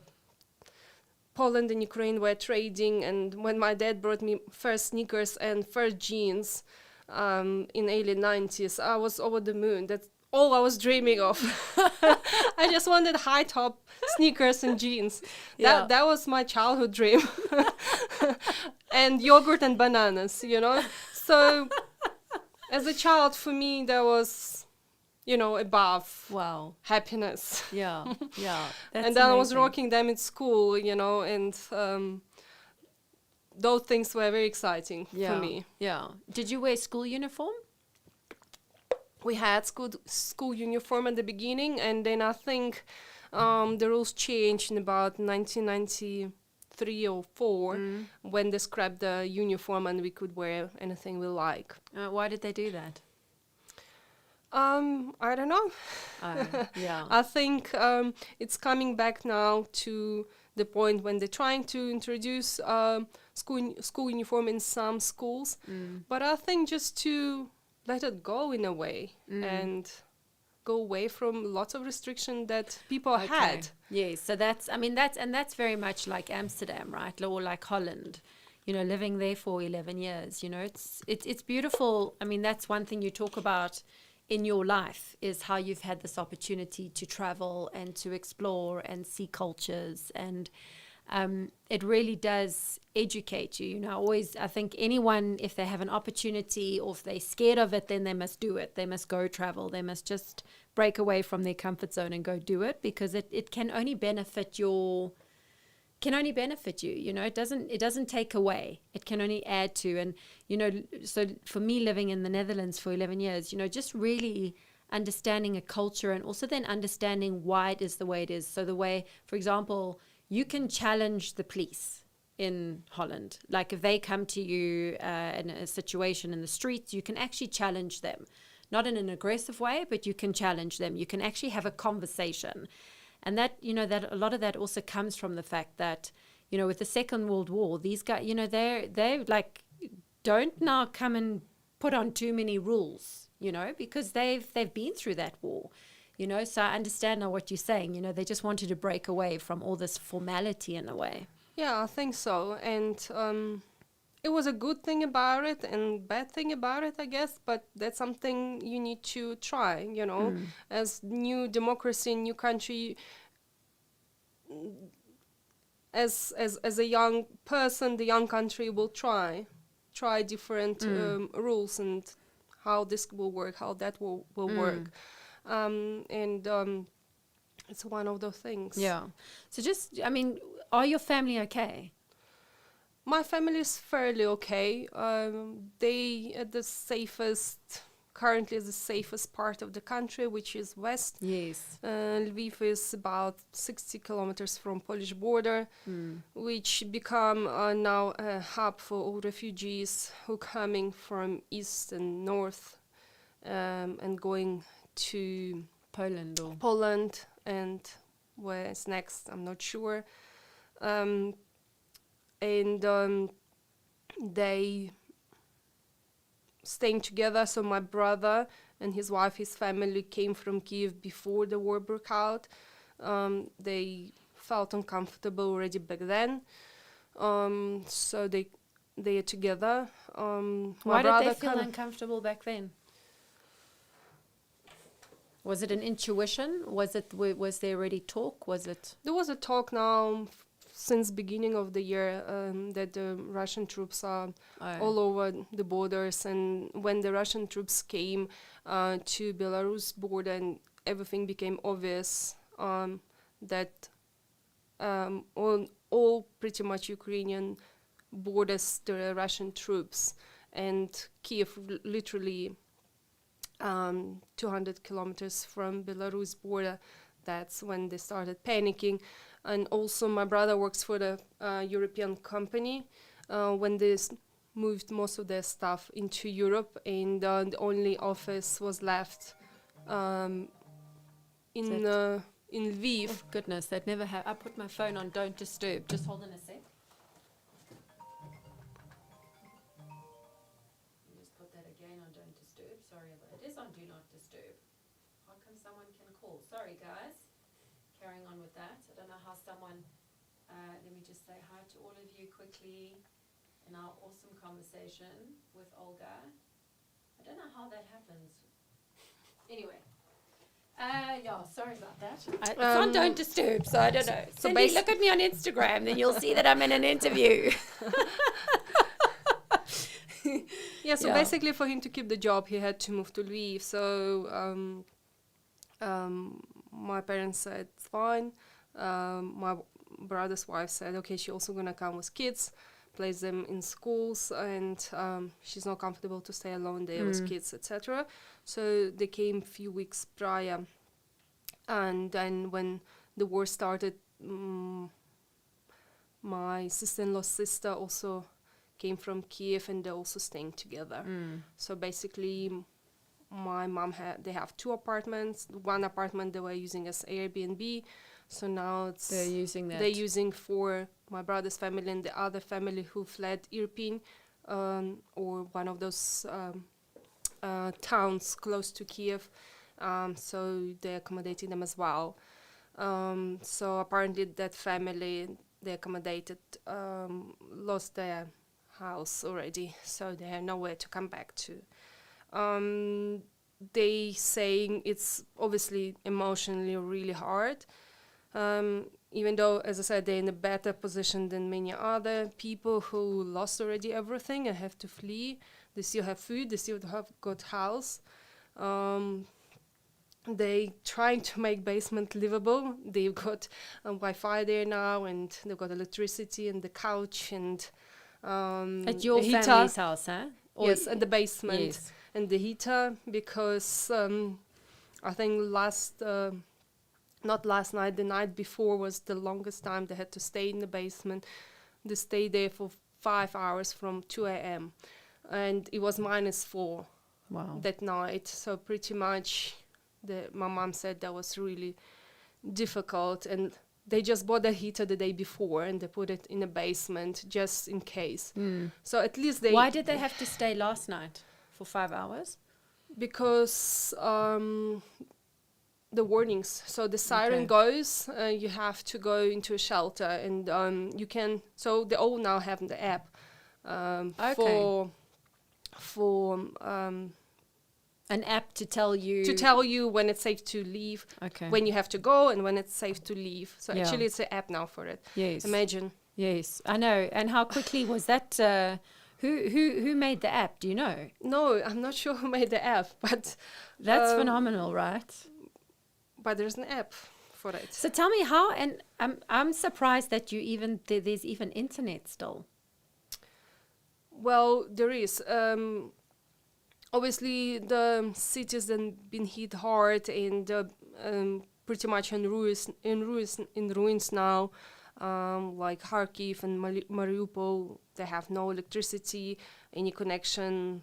Poland and Ukraine were trading, and when my dad brought me first sneakers and first jeans in early 90s, I was over the moon. That's all I was dreaming of. I just wanted high top sneakers and jeans. That was my childhood dream. And yogurt and bananas, you know. So as a child, for me, that was, above happiness. Yeah. That's and then I was amazing. rocking them in school, and those things were very exciting for me. Yeah. Did you wear school uniform? We had school uniform at the beginning, and then I think the rules changed in about 1993 or 4 when they scrapped the uniform and we could wear anything we like. Why did they do that? I don't know. I think it's coming back now to the point when they're trying to introduce school uniform in some schools, but I think just to let it go in a way and go away from lots of restriction that people had. Yes, so that's very much like Amsterdam, right? Or like Holland, living there for 11 years, it's beautiful. I mean, that's one thing you talk about in your life, is how you've had this opportunity to travel and to explore and see cultures, and it really does educate you. I think anyone, if they have an opportunity or if they're scared of it, then they must do it. They must go travel. They must just break away from their comfort zone and go do it, because it can only benefit you. It doesn't take away. It can only add to. And, so for me, living in the Netherlands for 11 years, just really understanding a culture, and also then understanding why it is the way it is. So the way, for example, you can challenge the police in Holland. Like if they come to you in a situation in the streets, you can actually challenge them. Not in an aggressive way, but you can challenge them. You can actually have a conversation. And that, that a lot of that also comes from the fact that, with the Second World War, these guys, they're like, don't now come and put on too many rules, because they've been through that war, So I understand now what you're saying. They just wanted to break away from all this formality in a way. Yeah, I think so. And it was a good thing about it and bad thing about it, I guess. But that's something you need to try, as new democracy, new country. As a young person, the young country will try different rules and how this will work, how that will work. it's one of those things. Yeah. So just, I mean, are your family okay? My family is fairly okay. They at the safest, currently the safest part of the country, which is west. Yes. Lviv is about 60 kilometers from Polish border, which become now a hub for all refugees who coming from east and north and going to Poland or Poland and where's next, I'm not sure. They staying together. So my brother and his wife, his family came from Kiev before the war broke out. They felt uncomfortable already back then. So they are together. why did they feel uncomfortable back then? Was it an intuition? Was there already talk? Was it? There was a talk now since beginning of the year that the Russian troops are all over the borders, and when the Russian troops came to Belarus border and everything became obvious that all pretty much Ukrainian borders the Russian troops, and Kiev literally 200 kilometers from Belarus border. That's when they started panicking. And also my brother works for the European company when they moved most of their stuff into Europe, and the only office was left in Lviv. Oh, goodness, that never happened. I put my phone on Don't Disturb. Just hold on a sec. Just put that again on Don't Disturb. Sorry, but it is on Do Not Disturb. How come someone can call? Sorry, guys. Carrying on with that. I don't know how someone, let me just say hi to all of you quickly in our awesome conversation with Olga. I don't know how that happens. Anyway. Yeah, sorry about that. It's on Don't Disturb, so I don't know. So Cindy, look at me on Instagram, then you'll see that I'm in an interview. Yeah, so basically for him to keep the job, he had to move to Lviv. So my parents said, it's fine. My brother's wife said, okay, she's also going to come with kids, place them in schools, and she's not comfortable to stay alone there with kids, etc. So they came a few weeks prior. And then when the war started, my sister-in-law's sister also came from Kiev, and they're also staying together. So basically, my mom they have two apartments. One apartment they were using as Airbnb, so now They're using that. they're using for my brother's family and the other family who fled Irpin, or one of those towns close to Kiev. So they're accommodating them as well. So apparently that family they accommodated lost their house already, so they have nowhere to come back to. They saying it's obviously emotionally really hard, even though, as I said, they're in a better position than many other people who lost already everything and have to flee. They still have food, they still have got house. They trying to make basement livable. They've got Wi-Fi there now, and they've got electricity and the couch and at your heater. family's house, huh? Or Yes, at the basement. Yes. And the heater, because I think not last night, the night before was the longest time they had to stay in the basement. They stayed there for 5 hours from 2 a.m. And it was -4 Wow. that night. So pretty much my mom said that was really difficult. And they just bought the heater the day before and they put it in the basement just in case. So at least they... Why did they have to stay last night for 5 hours? Because the warnings. So the siren Okay. goes, you have to go into a shelter, and you can. So they all now have the app for An app to tell you when it's safe to leave, Okay. when you have to go, and when it's safe to leave. So Yeah. actually, it's an app now for it. Yes. Imagine. Yes, I know. And how quickly was that? Who made the app? Do you know? No, I'm not sure who made the app, but That's phenomenal, right? there's an app for it. So tell me how, and I'm surprised that you even there's even internet still. Well, there is. Obviously, the cities then been hit hard and pretty much in ruins now. Like Kharkiv and Mariupol, they have no electricity, any connection,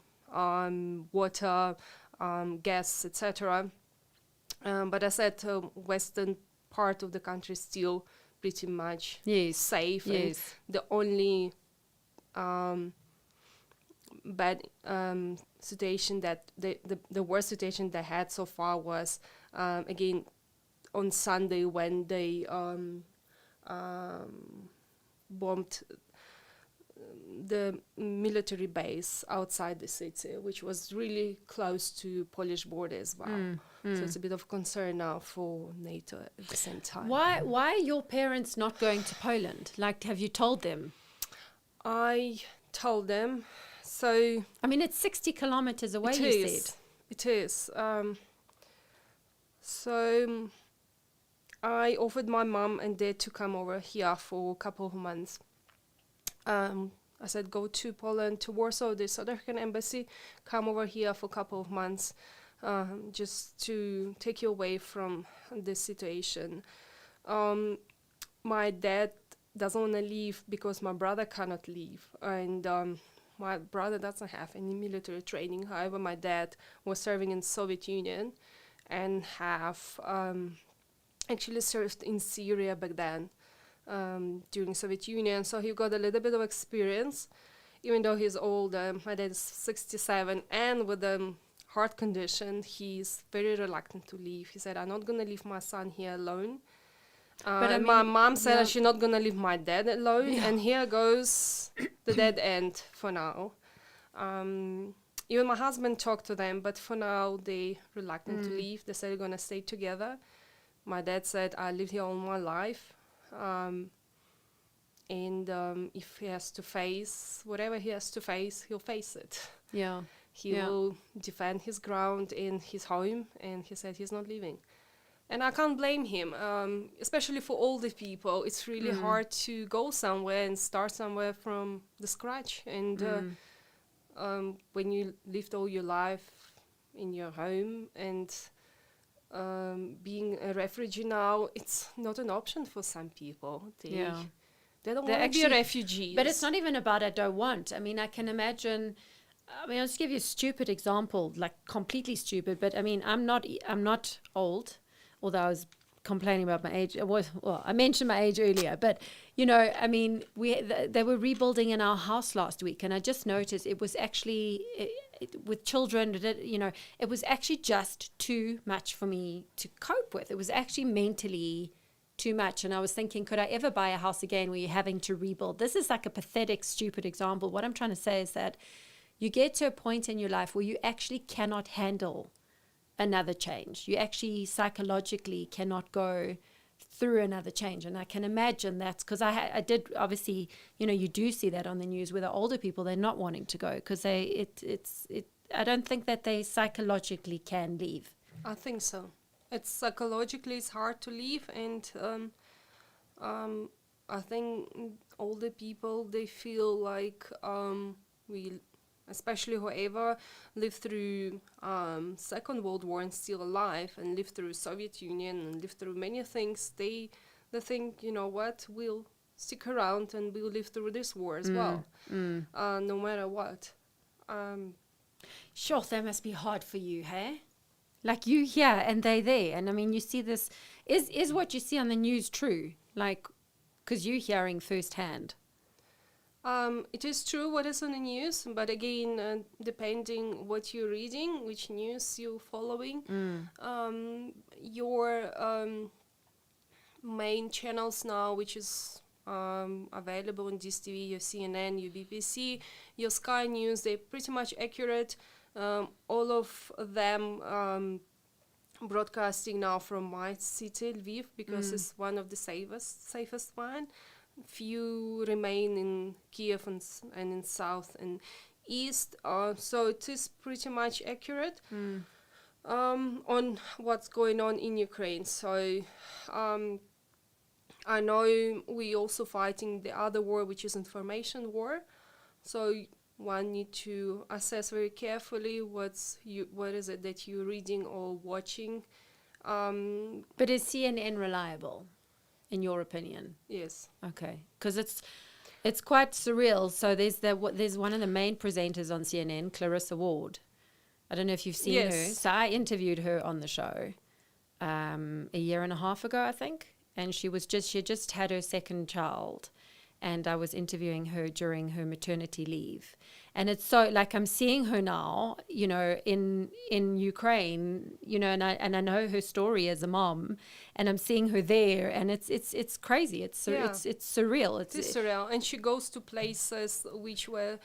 water, gas, etc. But as I said, western part of the country is still pretty much safe. Yes. And the only bad situation that the worst situation they had so far was again on Sunday when they bombed the military base outside the city, which was really close to Polish border as well. So it's a bit of concern now for NATO at the same time. Why are your parents not going to Poland? Like, have you told them? I told them. So I mean, it's 60 kilometers away, you said. It is. So I offered my mom and dad to come over here for a couple of months. I said, go to Poland, to Warsaw, the South African embassy, come over here for a couple of months, just to take you away from this situation. My dad doesn't want to leave because my brother cannot leave, and my brother doesn't have any military training. However, my dad was serving in Soviet Union and have actually served in Syria back then during Soviet Union. So he got a little bit of experience, even though he's older. My dad is 67, and with a heart condition, he's very reluctant to leave. He said, I'm not going to leave my son here alone. But I mean, my mom said she's not going to leave my dad alone, and here goes the dead end for now. Even my husband talked to them, but for now they reluctant to leave. They said they're going to stay together. My dad said, I lived here all my life, and if he has to face whatever he has to face, he'll face it. Yeah. He will defend his ground in his home, and he said he's not leaving. And I can't blame him, especially for older people. It's really hard to go somewhere and start somewhere from the scratch. And when you lived all your life in your home and being a refugee now, it's not an option for some people. They don't want to be refugees. But it's not even about I don't want. I mean, I can imagine. I mean, I'll just give you a stupid example, like completely stupid. But I mean, I'm not old. Although I was complaining about my age, I mentioned my age earlier, but I mean, they were rebuilding in our house last week, and I just noticed it was actually with children, it was actually just too much for me to cope with. It was actually mentally too much, and I was thinking, could I ever buy a house again where you're having to rebuild? This is like a pathetic, stupid example. What I'm trying to say is that you get to a point in your life where you actually cannot handle another change. You actually psychologically cannot go through another change. And I can imagine that's because I did, obviously, you do see that on the news where the older people, they're not wanting to go because I don't think that they psychologically can leave. I think so. It's psychologically, it's hard to leave. And I think older people, they feel like especially whoever lived through Second World War and still alive, and lived through Soviet Union and lived through many things, they think, what, we'll stick around and we'll live through this war as well, no matter what. Sure, that must be hard for you, hey? Like you here and they there. And I mean, you see this, is what you see on the news true? Like, because you're hearing firsthand. It is true what is on the news, but again, depending what you're reading, which news you're following, your main channels now, which is available on DSTV, your CNN, your BBC, your Sky News, they're pretty much accurate. All of them broadcasting now from my city, Lviv, because it's one of the safest one. Few remain in Kiev and in south and east, so it is pretty much accurate. On what's going on in Ukraine. So I know we also fighting the other war, which is information war. So one need to assess very carefully what is it that you're reading or watching. But is CNN reliable, in your opinion? Yes. Okay, because it's quite surreal. So there's one of the main presenters on CNN, Clarissa Ward. I don't know if you've seen her. Yes. So I interviewed her on the show a year and a half ago, I think, and she had just had her second child, and I was interviewing her during her maternity leave. And it's so, like, I'm seeing her now, you know, in Ukraine, you know, and I know her story as a mom, and I'm seeing her there, and it's crazy. It's surreal. It is surreal, and she goes to places which were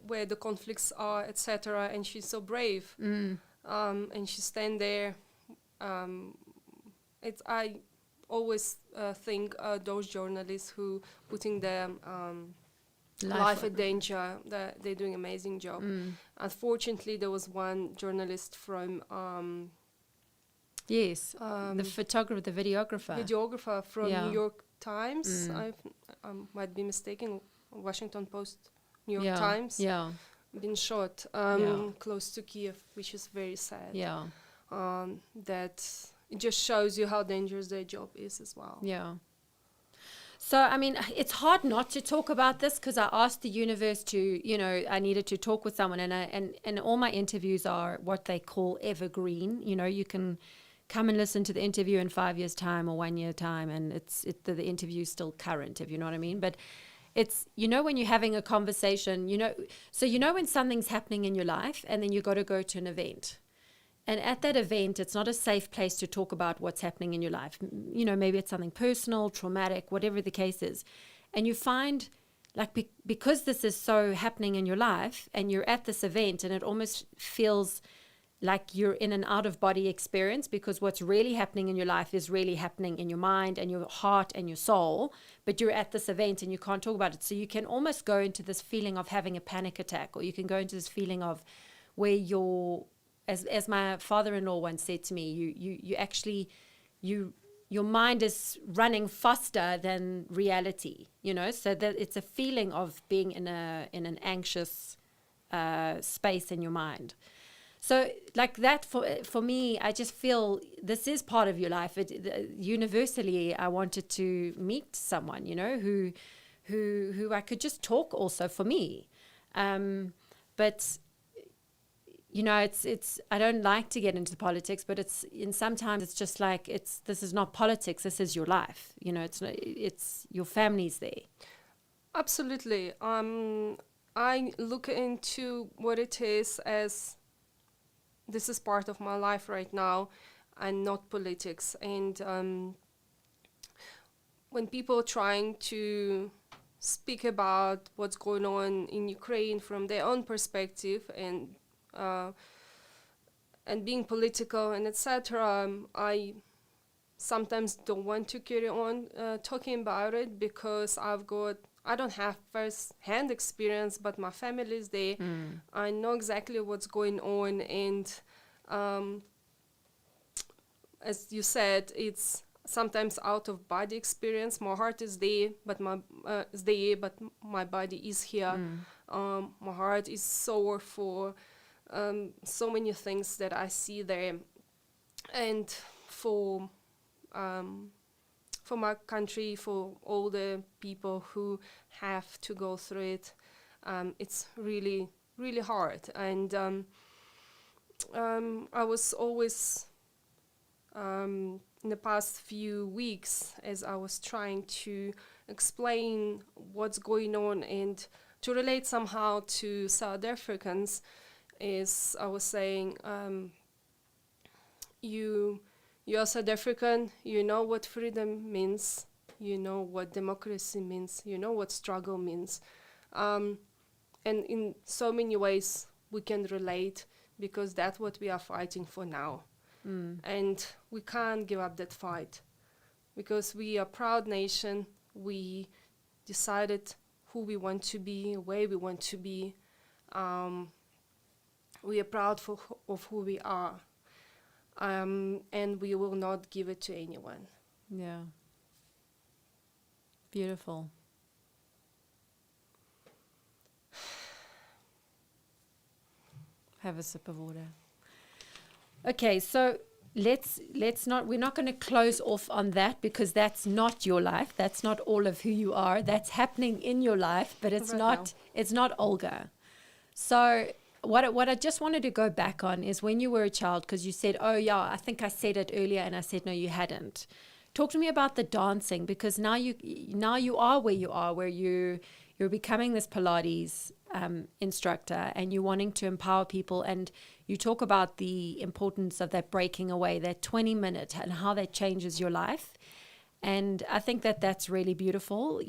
where the conflicts are, etc. And she's so brave, and she stand there. I always think those journalists who putting their life at danger, that they're doing an amazing job. Unfortunately, there was one journalist from the photographer, the videographer from New York Times. I might be mistaken. Washington Post, New York Times. Been shot close to Kiev, which is very sad. That it just shows you how dangerous their job is as well. So, I mean, it's hard not to talk about this because I asked the universe to, you know, I needed to talk with someone, and all my interviews are what they call evergreen. You know, you can come and listen to the interview in 5 years' time or 1 year time, and the interview's still current, if you know what I mean. But it's, you know, when you're having a conversation, you know, so you know when something's happening in your life, and then you got to go to an event. And at that event, it's not a safe place to talk about what's happening in your life. You know, maybe it's something personal, traumatic, whatever the case is. And you find, like, because this is so happening in your life, and you're at this event, and it almost feels like you're in an out-of-body experience, because what's really happening in your life is really happening in your mind and your heart and your soul, but you're at this event and you can't talk about it. So you can almost go into this feeling of having a panic attack, or you can go into this feeling of where you're, as my father-in-law once said to me, you actually, your mind is running faster than reality, you know, so that it's a feeling of being in an anxious space in your mind. So like that, for me, I just feel this is part of your life. Universally, I wanted to meet someone, you know, who I could just talk also for me. But you know, it's I don't like to get into politics, but sometimes it's just like this is not politics. This is your life. You know, it's your family's there. Absolutely. I look into what it is as this is part of my life right now, and not politics. And when people are trying to speak about what's going on in Ukraine from their own perspective, and being political and etc., I sometimes don't want to carry on talking about it, because I don't have first-hand experience, but my family is there. I know exactly what's going on, and as you said, it's sometimes out-of-body experience. My heart is there, but my body is here. My heart is sore for so many things that I see there, and for my country, for all the people who have to go through it. It's really, really hard. And I was always, in the past few weeks, as I was trying to explain what's going on and to relate somehow to South Africans, is I was saying, you're South African, you know what freedom means, you know what democracy means, you know what struggle means. And in so many ways we can relate, because that's what we are fighting for now. And we can't give up that fight, because we are a proud nation. We decided who we want to be, where we want to be. We are proud of who we are, and we will not give it to anyone. Yeah. Beautiful. Have a sip of water. Okay, so let's not, we're not going to close off on that, because that's not your life. That's not all of who you are. That's happening in your life, but it's Right not now. it's not Olga. So what I just wanted to go back on is when you were a child, because you said, oh yeah, I think I said it earlier, and I said no, you hadn't. Talk to me about the dancing, because now you are where you are, where you're becoming this Pilates instructor, and you're wanting to empower people, and you talk about the importance of that breaking away, that 20-minute, and how that changes your life. And I think that that's really beautiful,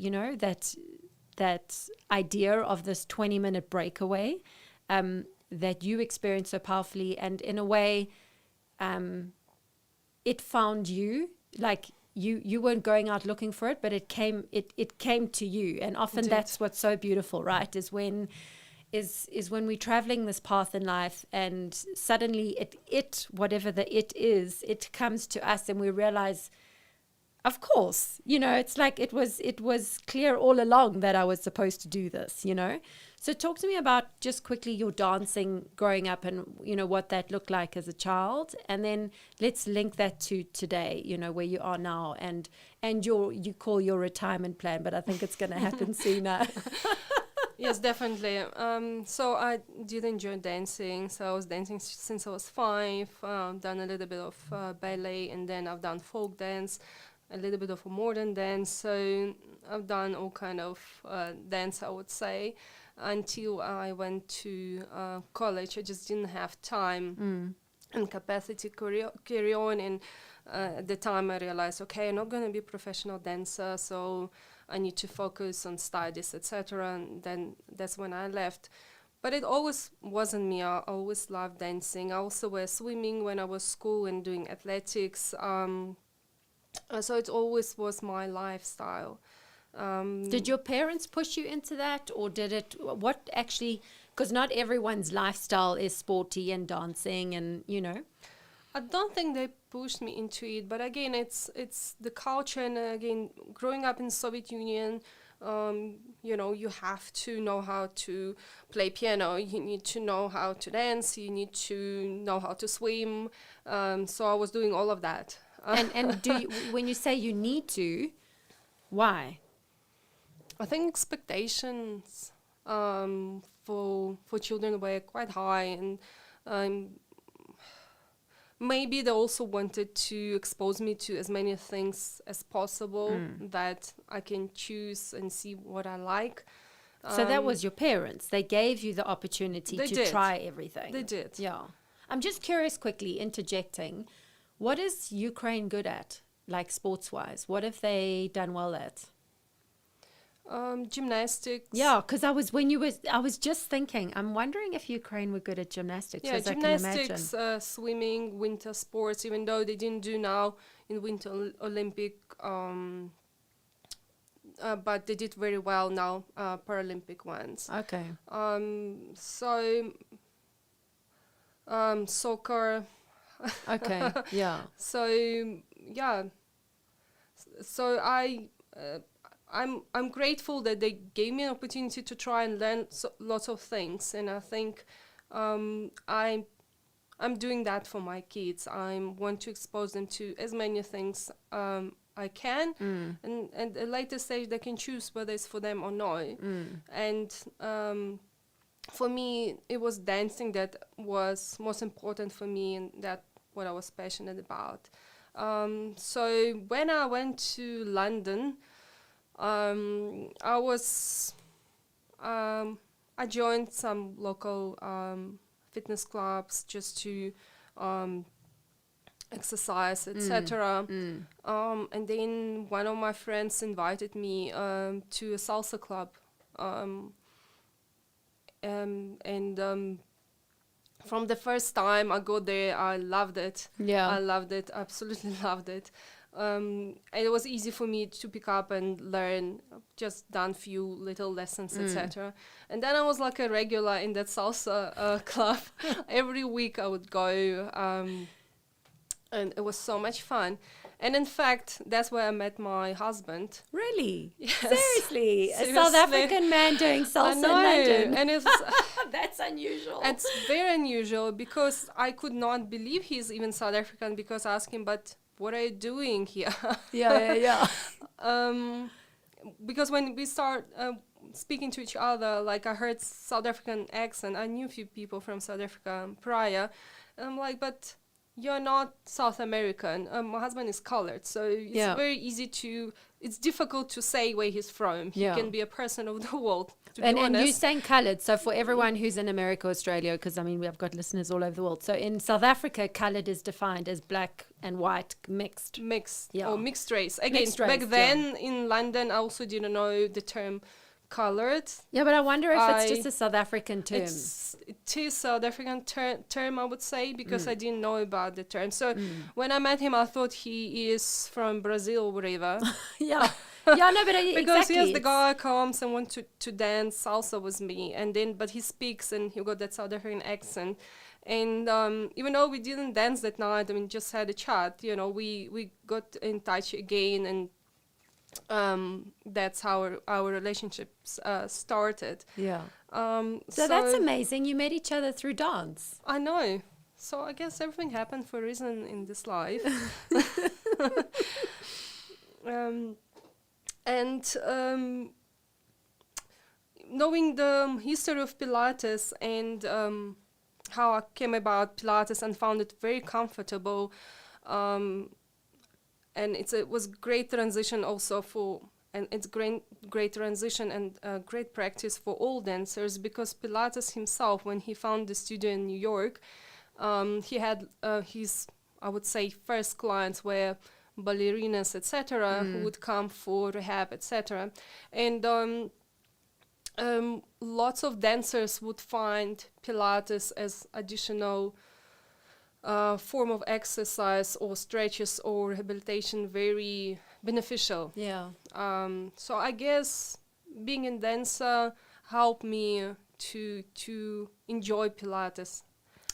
that idea of this 20-minute breakaway that you experienced so powerfully. And in a way, it found you, like you weren't going out looking for it, but it came to you. And often Indeed. that's what's so beautiful, right? Is when we're traveling this path in life, and suddenly whatever the it is, it comes to us, and we realize, of course, it's like it was clear all along that I was supposed to do this, So talk to me about, just quickly, your dancing growing up, and what that looked like as a child, and then let's link that to today, where you are now, and you call your retirement plan, but I think it's going to happen sooner. Yes, definitely. So I did enjoy dancing. So I was dancing since I was 5. Done a little bit of ballet, and then I've done folk dance, a little bit of a modern dance. So I've done all kind of dance, I would say, until I went to college. I just didn't have time and capacity to carry on. And at the time I realized, okay, I'm not going to be a professional dancer, so I need to focus on studies, etc. And then that's when I left. But it always wasn't me. I always loved dancing. I also was swimming when I was school and doing athletics. So it always was my lifestyle. Did your parents push you into that, or what actually, because not everyone's lifestyle is sporty and dancing and, I don't think they pushed me into it, but again, it's the culture, and again, growing up in Soviet Union, you have to know how to play piano, you need to know how to dance, you need to know how to swim. So I was doing all of that. And do you, when you say you need to, why? I think expectations for children were quite high, and maybe they also wanted to expose me to as many things as possible, that I can choose and see what I like. So that was your parents. They gave you the opportunity They to did. try everything. They did. Yeah. I'm just curious, quickly interjecting, what is Ukraine good at, like sports-wise? What have they done well at? Gymnastics. Yeah, because I was just thinking, I'm wondering if Ukraine were good at gymnastics. Yeah, as I can imagine. gymnastics, swimming, winter sports, even though they didn't do now in Winter Olympic, but they did very well now, Paralympic ones. Okay. Soccer. Okay. Yeah. So yeah. So I'm grateful that they gave me an opportunity to try and learn lots of things, and I think I'm doing that for my kids. I want to expose them to as many things I can, and at a later stage they can choose whether it's for them or not. And for me, it was dancing that was most important for me, and that what I was passionate about. So when I went to London, I joined some local fitness clubs just to exercise, etc. And then one of my friends invited me to a salsa club, and from the first time I go there, I loved it. Yeah. I loved it, absolutely loved it. And it was easy for me to pick up and learn. Just done few little lessons, etc. And then I was like a regular in that salsa club. Every week I would go, and it was so much fun. And in fact, that's where I met my husband. Really? Yes. Seriously? A South Seriously. African man doing I salsa in know, London? and it's That's unusual. it's very unusual because I could not believe he's even South African, because I asked him, but what are you doing here? Yeah. Because when we start speaking to each other, like I heard South African accent. I knew a few people from South Africa prior. And I'm like, but you're not South American. My husband is colored, so it's very easy to, it's difficult to say where he's from. He can be a person of the world, to be honest. And you're saying coloured. So for everyone who's in America, Australia, because I mean, we've got listeners all over the world. So in South Africa, coloured is defined as black and white mixed. Or mixed race. Again, Mixed race, back then in London, I also didn't know the term colored. Yeah, but I wonder if it's just a South African term. It is South African term, I would say, because I didn't know about the term. So when I met him, I thought he is from Brazil or whatever. Yeah, no, but Because exactly. yes, the guy comes and wants to dance salsa with me, and then but he speaks and he got that South African accent. And even though we didn't dance that night, I mean, just had a chat, we got in touch again, and that's how our relationships started. Yeah. So that's amazing. You met each other through dance. I know. So I guess everything happened for a reason in this life. Knowing the history of Pilates and how I came about Pilates and found it very comfortable, and it was great transition also and it's great transition and great practice for all dancers, because Pilates himself, when he found the studio in New York, he had his, I would say, first clients were ballerinas, etc., who would come for rehab, etc. And lots of dancers would find Pilates as additional form of exercise or stretches or rehabilitation very beneficial. Yeah. So I guess being a dancer helped me to enjoy Pilates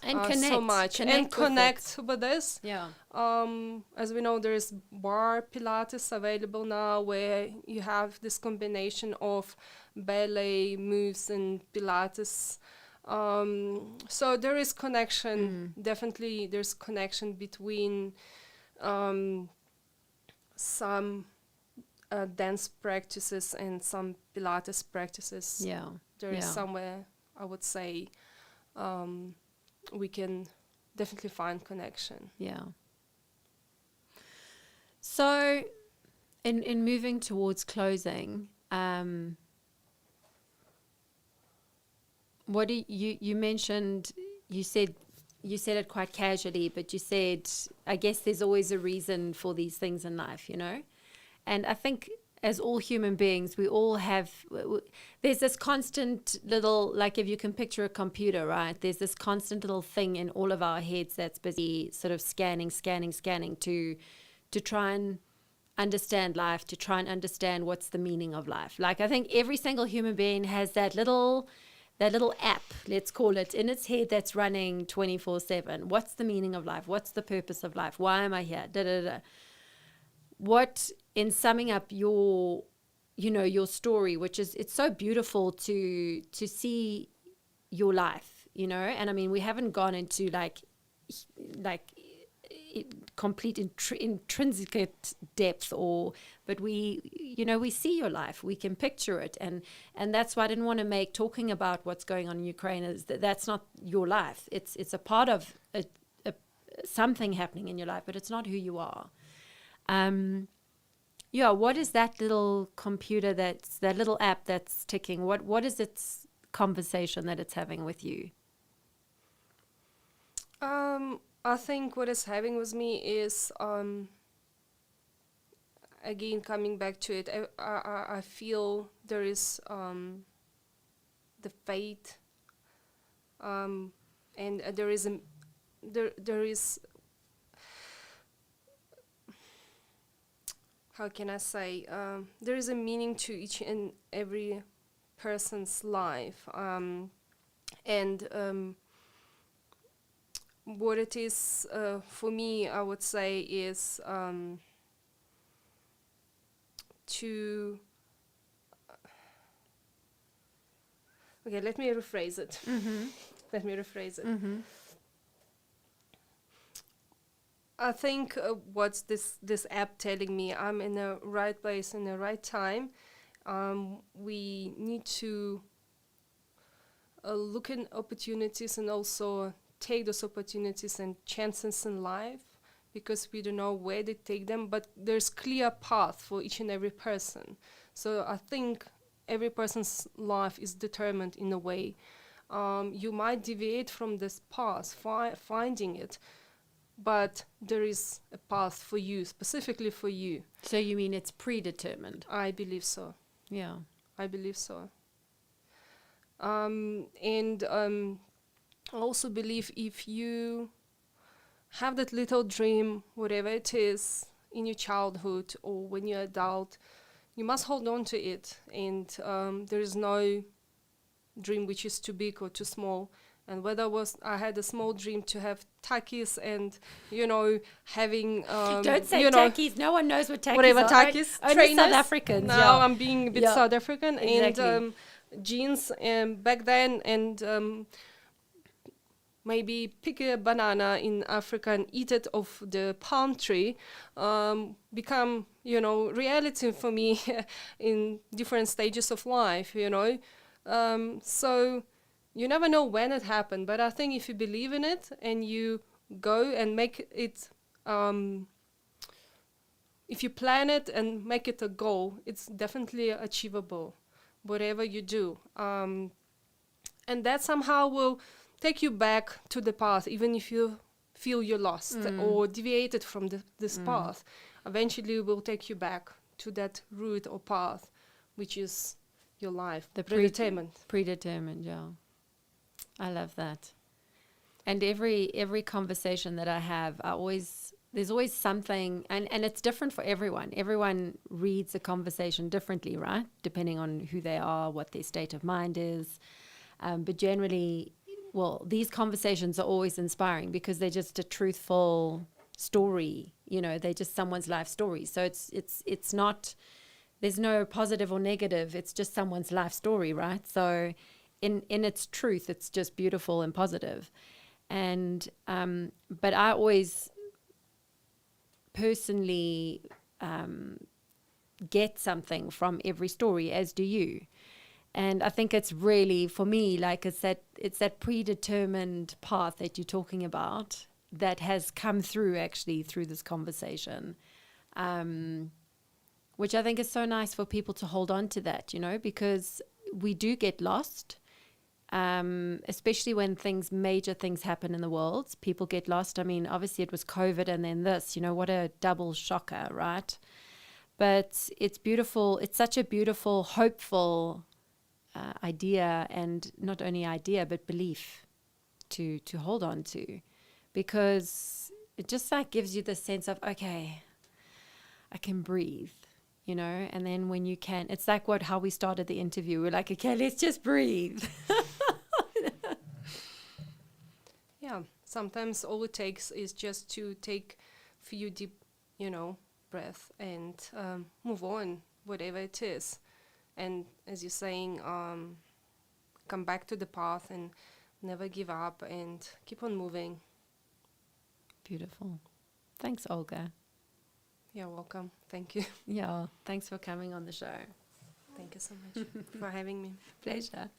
And connect so much and connect with this. Yeah. As we know, there is bar Pilates available now, where you have this combination of ballet moves and Pilates. So there is connection. Definitely, there's connection between some dance practices and some Pilates practices. Yeah. There is somewhere, I would say, we can definitely find connection. Yeah. So, in moving towards closing, what do you mentioned? You said it quite casually, but you said, I guess there's always a reason for these things in life, and I think as all human beings, we all have, there's this constant little, like if you can picture a computer, right? There's this constant little thing in all of our heads that's busy sort of scanning to try and understand life, to try and understand what's the meaning of life. Like I think every single human being has that little app, let's call it, in its head that's running 24/7. What's the meaning of life? What's the purpose of life? Why am I here? What, in summing up your story, which is, it's so beautiful to see your life, and I mean, we haven't gone into like complete intrinsic depth, but we see your life, we can picture it, and that's why I didn't want to make talking about what's going on in Ukraine is that's not your life. It's a part of something happening in your life, but it's not who you are. What is that little computer, that little app that's ticking? What is its conversation that it's having with you? I think what it's having with me is, again, coming back to it, I feel there is the faith, and there is how can I say, there is a meaning to each and every person's life. And what it is for me, I would say, is to... Okay, let me rephrase it. Let me rephrase it. I think what's this app telling me, I'm in the right place in the right time. We need to look in opportunities and also take those opportunities and chances in life, because we don't know where they take them, but there's clear path for each and every person. So I think every person's life is determined in a way. You might deviate from this path, finding it, but there is a path for you, specifically for you. So you mean it's predetermined? I believe so. Yeah. I believe so. And I also believe if you have that little dream, whatever it is, in your childhood or when you're adult, you must hold on to it. And there is no dream which is too big or too small. And whether I had a small dream to have takis and, having... Don't say takis. No one knows what takis whatever are. takis. Only Trainers. South Africans. Now I'm being a bit Yeah. South African. Exactly. And jeans back then, and maybe pick a banana in Africa and eat it off the palm tree, become, reality for me in different stages of life, So you never know when it happened, but I think if you believe in it and you go and make it, if you plan it and make it a goal, it's definitely achievable, whatever you do. And that somehow will take you back to the path, even if you feel you're lost or deviated from this path. Eventually it will take you back to that route or path, which is your life, The predetermined. Predetermined, yeah. I love that. And every conversation that I have, there's always something, and it's different for everyone. Everyone reads a conversation differently, right? Depending on who they are, what their state of mind is. But generally, these conversations are always inspiring because they're just a truthful story. They're just someone's life story. So it's not, there's no positive or negative. It's just someone's life story, right? So in its truth, it's just beautiful and positive. And but I always personally get something from every story, as do you. And I think it's really, for me, like it's that predetermined path that you're talking about that has come through actually through this conversation, which I think is so nice for people to hold on to that, because we do get lost, especially when major things happen in the world. People get lost. I mean, obviously it was COVID and then this, what a double shocker, right? But it's beautiful. It's such a beautiful, hopeful idea, and not only idea but belief to hold on to, because it just like gives you the sense of, okay, I can breathe, and then when you can, it's like how we started the interview. We're like, okay, let's just breathe. Yeah, sometimes all it takes is just to take a few deep, breath and move on, whatever it is. And as you're saying, come back to the path and never give up and keep on moving. Beautiful. Thanks, Olga. You're welcome. Thank you. Yeah, thanks for coming on the show. Thank you so much for having me. Pleasure.